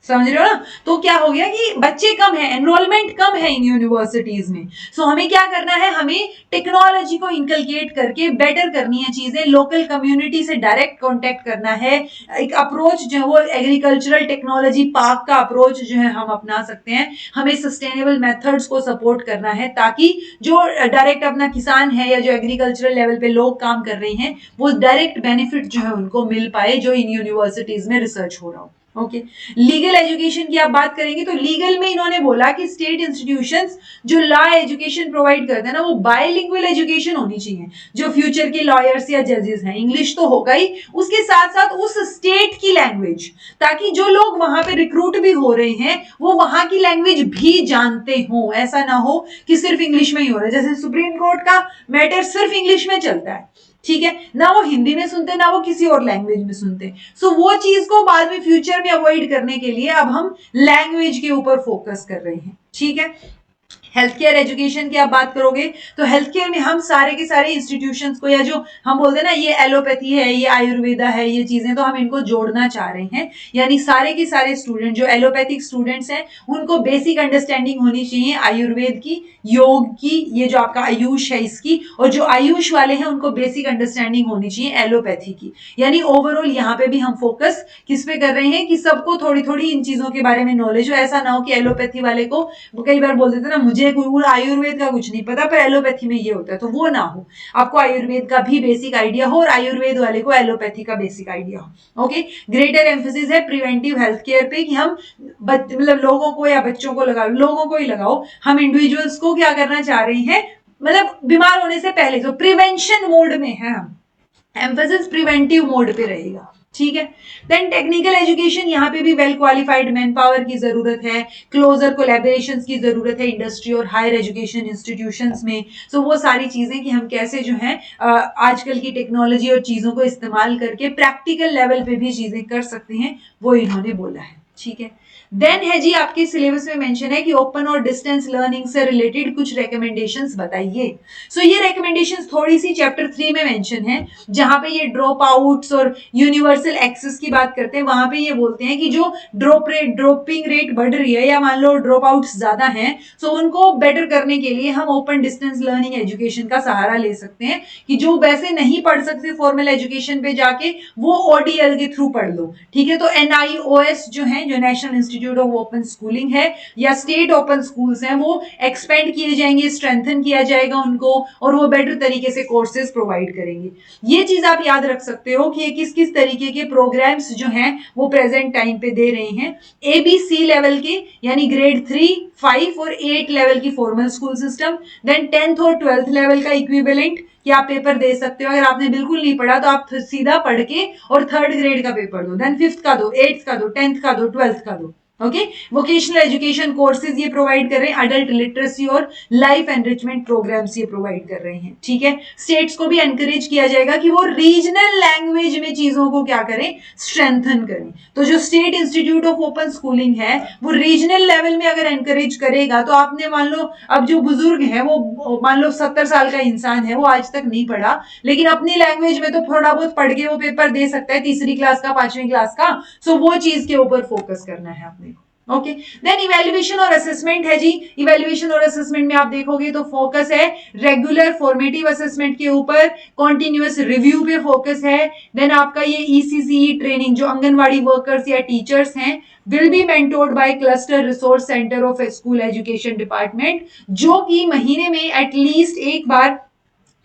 समझ रहे हो ना? तो क्या हो गया कि बच्चे कम है, एनरोलमेंट कम है इन यूनिवर्सिटीज में। सो हमें क्या करना है, हमें टेक्नोलॉजी को इंकलकेट करके बेटर करनी है चीजें, लोकल कम्युनिटी से डायरेक्ट कांटेक्ट करना है। एक अप्रोच जो है वो एग्रीकल्चरल टेक्नोलॉजी पार्क का अप्रोच जो है हम अपना सकते हैं। हमें सस्टेनेबल मेथड्स को सपोर्ट करना है ताकि जो डायरेक्ट अपना किसान है या जो एग्रीकल्चरल लेवल पे लोग काम कर रहे हैं वो डायरेक्ट बेनिफिट जो है उनको मिल पाए जो इन यूनिवर्सिटीज में रिसर्च हो रहा हो। ओके, लीगल एजुकेशन की आप बात करेंगे तो लीगल में इन्होंने बोला कि स्टेट इंस्टीट्यूशंस जो लॉ एजुकेशन प्रोवाइड करते हैं ना वो बायलिंगुअल एजुकेशन होनी चाहिए। जो फ्यूचर के लॉयर्स या जजेस हैं, इंग्लिश तो होगा ही, उसके साथ साथ उस स्टेट की लैंग्वेज, ताकि जो लोग वहां पे रिक्रूट भी हो रहे हैं वो वहां की लैंग्वेज भी जानते हो। ऐसा ना हो कि सिर्फ इंग्लिश में ही हो रहा है, जैसे सुप्रीम कोर्ट का मैटर सिर्फ इंग्लिश में चलता है, ठीक है ना, वो हिंदी में सुनते ना वो किसी और लैंग्वेज में सुनते। सो वो चीज को बाद में फ्यूचर में अवॉइड करने के लिए अब हम लैंग्वेज के ऊपर फोकस कर रहे हैं, ठीक है। हेल्थ केयर एजुकेशन की आप बात करोगे तो हेल्थ केयर में हम सारे के सारे इंस्टीट्यूशंस को, या जो हम बोलते हैं ना ये एलोपैथी है, ये आयुर्वेदा है, ये चीजें तो हम इनको जोड़ना चाह रहे हैं। यानी सारे के सारे स्टूडेंट जो एलोपैथिक स्टूडेंट्स हैं उनको बेसिक अंडरस्टैंडिंग होनी चाहिए आयुर्वेद की, योग की, ये जो आपका आयुष है इसकी, और जो आयुष वाले हैं उनको बेसिक अंडरस्टैंडिंग होनी चाहिए एलोपैथी की। यानी ओवरऑल यहाँ पे भी हम फोकस किस पे कर रहे हैं कि सबको थोड़ी थोड़ी इन चीजों के बारे में नॉलेज हो। ऐसा ना हो कि एलोपैथी वाले को कई बार बोल देते ना मुझे आयुर्वेद का कुछ नहीं पता पर एलोपैथी में ये होता है, तो वो ना हो। आपको आयुर्वेद का भी बेसिक आइडिया हो और आयुर्वेद वाले को एलोपैथी का बेसिक आइडिया हो। ओके, ग्रेटर एम्फेसिस है प्रिवेंटिव हेल्थ केयर पे कि हम मतलब लोगों को या बच्चों को लगाओ, लोगों को ही लगाओ, हम इंडिविजुअल्स को क्या करना चाह रहे हैं, मतलब बीमार होने से पहले जो प्रिवेंशन मोड में है, हम एम्फेसिस प्रिवेंटिव मोड पे रहेगा, ठीक है। देन टेक्निकल एजुकेशन, यहाँ पे भी वेल क्वालिफाइड मैन पावर की जरूरत है, क्लोजर कोलैबोरेशन की जरूरत है इंडस्ट्री और हायर एजुकेशन इंस्टीट्यूशंस में। सो वो सारी चीजें कि हम कैसे जो है आजकल की टेक्नोलॉजी और चीजों को इस्तेमाल करके प्रैक्टिकल लेवल पे भी चीजें कर सकते हैं, वो इन्होंने बोला है, ठीक है। देन है जी आपके सिलेबस में मेंशन है कि ओपन और डिस्टेंस लर्निंग से रिलेटेड कुछ रिकमेंडेशंस बताइए। सो ये रिकमेंडेशंस थोड़ी सी चैप्टर 3 में मेंशन है, जहां पे ये ड्रॉप आउट्स और यूनिवर्सल एक्सेस की बात करते हैं। वहां पे ये बोलते हैं कि जो ड्रॉपिंग रेट बढ़ रही है या मान लो ड्रॉप आउट्स ज्यादा हैं, सो उनको बेटर करने के लिए हम ओपन डिस्टेंस लर्निंग एजुकेशन का सहारा ले सकते हैं कि जो वैसे नहीं पढ़ सकते फॉर्मल एजुकेशन पे जाके वो ओडीएल के थ्रू पढ़ लो, ठीक है। तो एनआईओएस जो है, जो national institute of open schooling है, या स्टेट ओपन स्कूल्स हैं, वो एक्सपेंड किए जाएंगे, स्ट्रेंथन किया जाएगा उनको, और वो बेटर तरीके से कोर्सेज प्रोवाइड करेंगे। ये चीज आप याद रख सकते हो कि ये किस किस तरीके के प्रोग्राम्स जो हैं वो प्रेजेंट टाइम पे दे रहे हैं। एबीसी लेवल के यानी ग्रेड 3, 5 और 8 लेवल की formal school system, then 10th और 12th लेवल का इक्विवेलेंट कि आप पेपर दे सकते हो। अगर आपने बिल्कुल नहीं पढ़ा तो आप सीधा पढ़ के और 3rd ग्रेड का पेपर दो, देन 5th का दो, 8th का दो, 10th का दो, 12th का दो। ओके, वोकेशनल एजुकेशन कोर्सेज ये प्रोवाइड कर रहे हैं, अडल्ट लिटरेसी और लाइफ एनरिचमेंट प्रोग्राम्स ये प्रोवाइड कर रहे हैं, ठीक है। स्टेट्स को भी एनकरेज किया जाएगा कि वो रीजनल लैंग्वेज में चीजों को क्या करें, स्ट्रेंथन करें। तो जो state institute of open schooling है वो रीजनल लेवल में अगर एनकरेज करेगा, तो आपने मान लो अब जो बुजुर्ग है वो मान लो 70 साल का इंसान है, वो आज तक नहीं पढ़ा, लेकिन अपनी लैंग्वेज में तो थोड़ा बहुत पढ़ के वो पेपर दे सकता है, 3री क्लास का, 5वीं क्लास का। सो वो चीज के ऊपर फोकस करना है आपने। ओके, देन इवेल्युएशन और असेसमेंट है जी। इवेल्युएशन और असेसमेंट में आप देखोगे तो फोकस है रेगुलर फॉर्मेटिव असेसमेंट के ऊपर, कॉन्टिन्यूअस रिव्यू पे फोकस है। देन आपका ये ईसीसीई ट्रेनिंग जो आंगनवाड़ी वर्कर्स या टीचर्स हैं will be mentored by cluster resource centre of school education department, जो कि महीने में एटलीस्ट एक बार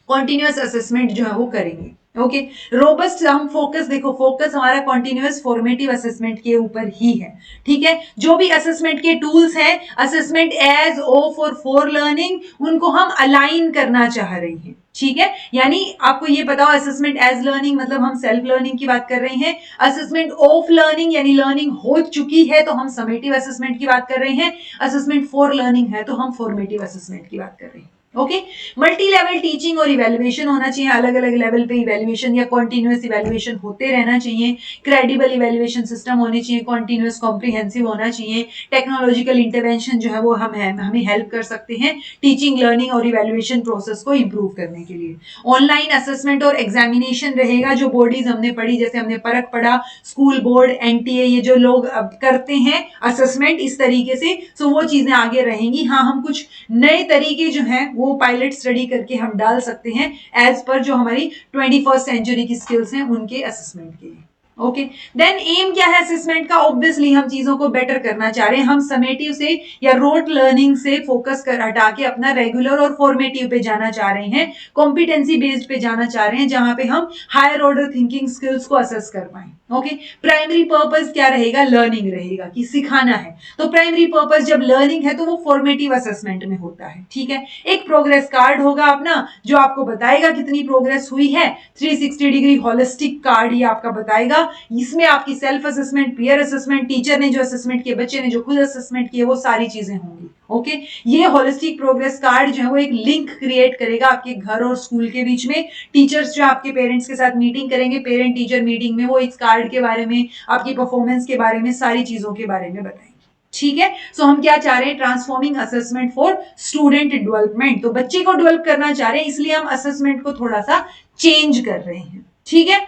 कॉन्टिन्यूअस असेसमेंट जो है वो करेंगे। ओके, रोबस्ट हम फोकस देखो, फोकस हमारा कॉन्टिन्यूअस फॉर्मेटिव असेसमेंट के ऊपर ही है, ठीक है। जो भी असेसमेंट के टूल्स हैं, assessment as of for learning, उनको हम अलाइन करना चाह रहे हैं, ठीक है। यानी आपको ये बताओ असेसमेंट एज लर्निंग मतलब हम सेल्फ लर्निंग की बात कर रहे हैं, असेसमेंट ऑफ लर्निंग यानी लर्निंग हो चुकी है तो हम समेटिव असेसमेंट की बात कर रहे हैं, असेसमेंट फॉर लर्निंग है तो हम फॉर्मेटिव असेसमेंट की बात कर रहे हैं। ओके। मल्टी लेवल टीचिंग और इवेल्युएशन होना चाहिए, अलग अलग लेवल पे इवेल्युएशन या कॉन्टिन्यूअस इवेल्युएशन होते रहना चाहिए, क्रेडिबल इवेल्युएशन सिस्टम होनी चाहिए, कॉन्टिन्यूअस कॉम्प्रिहेंसिव होना चाहिए, टेक्नोलॉजिकल इंटरवेंशन जो है वो हमें हेल्प कर सकते हैं टीचिंग लर्निंग और इवेल्युएशन प्रोसेस को इंप्रूव करने के लिए। ऑनलाइन असेसमेंट और एग्जामिनेशन रहेगा, जो बॉडीज हमने पढ़ी, जैसे हमने परख पढ़ा, स्कूल बोर्ड, एनटीए, ये जो लोग अब करते हैं असेसमेंट इस तरीके से, सो वो चीजें आगे रहेंगी। हाँ, हम कुछ नए तरीके जो हैं वो पायलट स्टडी करके हम डाल सकते हैं एज पर जो हमारी 21st सेंचुरी की स्किल्स हैं उनके असेसमेंट के लिए। ओके, देन एम क्या है असेसमेंट का? ऑब्वियसली हम चीजों को बेटर करना चाह रहे हैं, हम समेटिव से या रोट लर्निंग से फोकस कर हटा के अपना रेगुलर और फॉर्मेटिव पे जाना चाह रहे हैं, कॉम्पिटेंसी बेस्ड पे जाना चाह रहे हैं, जहां पे हम हायर ऑर्डर थिंकिंग स्किल्स को असेस कर पाए। ओके, प्राइमरी पर्पस क्या रहेगा? लर्निंग रहेगा, कि सिखाना है। तो प्राइमरी पर्पस जब लर्निंग है तो वो फॉर्मेटिव असेसमेंट में होता है। ठीक है, एक प्रोग्रेस कार्ड होगा अपना जो आपको बताएगा कितनी प्रोग्रेस हुई है, 360 डिग्री होलिस्टिक कार्ड ये आपका बताएगा। इसमें आपकी self assessment, peer assessment, teacher ने जो असेसमेंट किए, बच्चे ने जो खुद असेसमेंट किए, वो सारी चीजें होंगी। ओके, ये होलिस्टिक प्रोग्रेस कार्ड जो है वो एक लिंक क्रिएट करेगा आपके घर और स्कूल के बीच में। टीचर्स जो आपके पेरेंट्स के साथ मीटिंग करेंगे, पेरेंट टीचर मीटिंग में वो इस कार्ड के बारे में, आपकी परफॉर्मेंस के बारे में, सारी चीजों के बारे में बताएंगे। ठीक है, सो हम क्या चाह रहे हैं? Transforming assessment for student development. तो बच्चे को डेवलप करना चाह रहे हैं, इसलिए हम असेसमेंट को थोड़ा सा चेंज कर रहे हैं। ठीक है,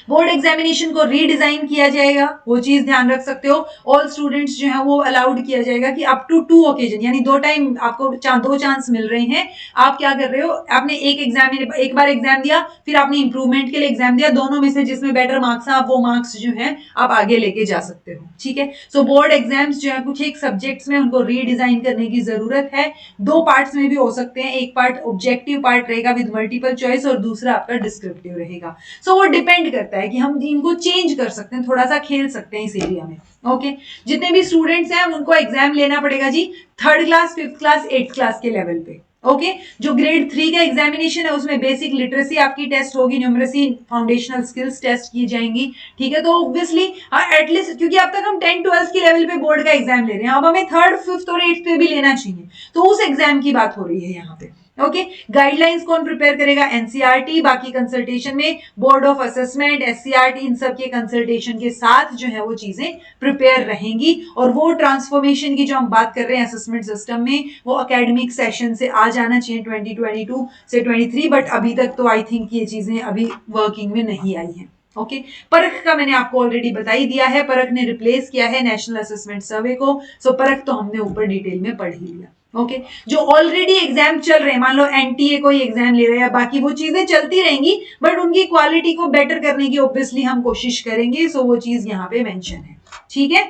बोर्ड एग्जामिनेशन को रीडिजाइन किया जाएगा, वो चीज ध्यान रख सकते हो। ऑल स्टूडेंट्स जो है वो अलाउड किया जाएगा कि अप टू 2 ओकेजन, यानी 2 टाइम आपको 2 चांस मिल रहे हैं। आप क्या कर रहे हो? आपने एक बार एग्जाम दिया, फिर आपने इंप्रूवमेंट के लिए एग्जाम दिया, दोनों में से जिसमें बेटर मार्क्स है आप वो मार्क्स जो है आप आगे लेके जा सकते हो। ठीक है, सो बोर्ड एग्जाम्स जो है कुछ एक सब्जेक्ट्स में उनको रीडिजाइन करने की जरूरत है। 2 पार्ट्स में भी हो सकते हैं, एक पार्ट ऑब्जेक्टिव पार्ट रहेगा विद मल्टीपल चॉइस और दूसरा आपका डिस्क्रिप्टिव रहेगा। सो वो डिपेंड करता है कि हम इनको चेंज कर सकते हैं, थोड़ा सा खेल सकते हैं इस एरिया में। ओके, जितने भी स्टूडेंट्स हैं उनको एग्जाम लेना पड़ेगा जी 3rd class, 5th class, 8th class के लेवल पे। ओके, जो ग्रेड 3 का एग्जामिनेशन है उसमें बेसिक लिटरेसी आपकी टेस्ट होगी, न्यूमरेसी, फाउंडेशनल स्किल्स टेस्ट की जाएंगी। ठीक है, तो ऑब्वियसली एटलीस्ट, क्योंकि अब तक हम 10th 12th के लेवल पे बोर्ड का एग्जाम ले रहे हैं, अब हमें 3rd 5th और 8th पे भी लेना चाहिए, तो उस एग्जाम की बात हो रही है यहाँ पे। ओके, गाइडलाइंस कौन प्रिपेयर करेगा? एनसीईआरटी। बाकी कंसल्टेशन में बोर्ड ऑफ असेसमेंट, एससीईआरटी, इन सब के कंसल्टेशन के साथ जो है वो चीजें प्रिपेयर रहेंगी। और वो ट्रांसफॉर्मेशन की जो हम बात कर रहे हैं असेसमेंट सिस्टम में, वो एकेडमिक सेशन से आ जाना चाहिए 2022 से 23, बट अभी तक तो आई थिंक ये चीजें अभी वर्किंग में नहीं आई हैं। ओके, परख का मैंने आपको ऑलरेडी बता ही दिया है, परख ने रिप्लेस किया है नेशनल असेसमेंट सर्वे को। सो परख तो हमने ऊपर डिटेल में पढ़ ही लिया। ओके, जो ऑलरेडी एग्जाम चल रहे हैं, मान लो एनटीए कोई एग्जाम ले रहे हैं, बाकी वो चीजें चलती रहेंगी, बट उनकी क्वालिटी को बेटर करने की ऑब्वियसली हम कोशिश करेंगे। सो वो चीज यहाँ पे मेंशन है। ठीक है,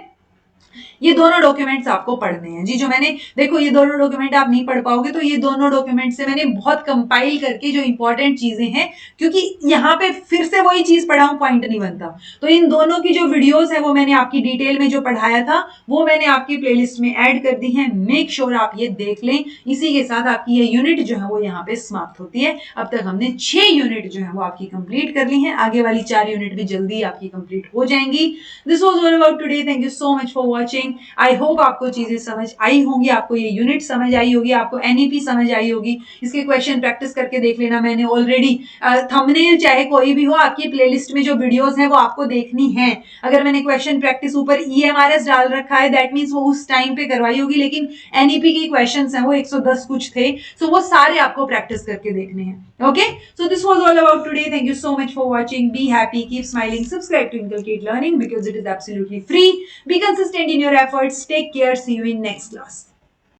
ये दोनों डॉक्यूमेंट्स आपको पढ़ने हैं जी। जो मैंने, देखो ये दोनों डॉक्यूमेंट आप नहीं पढ़ पाओगे, तो ये दोनों डॉक्यूमेंट से मैंने बहुत कंपाइल करके जो इंपॉर्टेंट चीजें हैं, क्योंकि यहाँ पे फिर से वही चीज पढ़ाऊं पॉइंट नहीं बनता, तो इन दोनों की जो वीडियोस है वो मैंने आपकी डिटेल में जो पढ़ाया था वो मैंने आपकी प्लेलिस्ट में ऐड कर दी है। मेक श्योर आप ये देख लें। इसी के साथ आपकी ये यूनिट जो है वो यहाँ पे समाप्त होती है। अब तक हमने 6 यूनिट जो है वो आपकी कंप्लीट कर ली है, आगे वाली 4 यूनिट भी जल्दी आपकी कंप्लीट हो जाएंगी। This was all about today. Thank you so much for watching. I hope आपको चीजें समझ आई होंगी, आपको ये यूनिट समझ आई होगी, आपको एनईपी समझ आई होगी। इसके क्वेश्चन प्रैक्टिस करके देख लेना। मैंने ऑलरेडी थंबनेल चाहे कोई भी हो, आपकी प्लेलिस्ट में जो वीडियोस हैं वो आपको देखनी है। अगर मैंने क्वेश्चन प्रैक्टिस ऊपर ईएमआरएस डाल रखा है, दैट मीन्स वो उस टाइम पे करवाई होगी, लेकिन एनईपी की क्वेश्चंस हैं वो 110 कुछ थे, सो वो सारे आपको प्रैक्टिस करके देखने हैं। Okay, so this was all about today. Thank you so much for watching. Be happy, keep smiling, subscribe to inculcate learning because it is absolutely free. Be consistent in your efforts. Take care. See you in next class.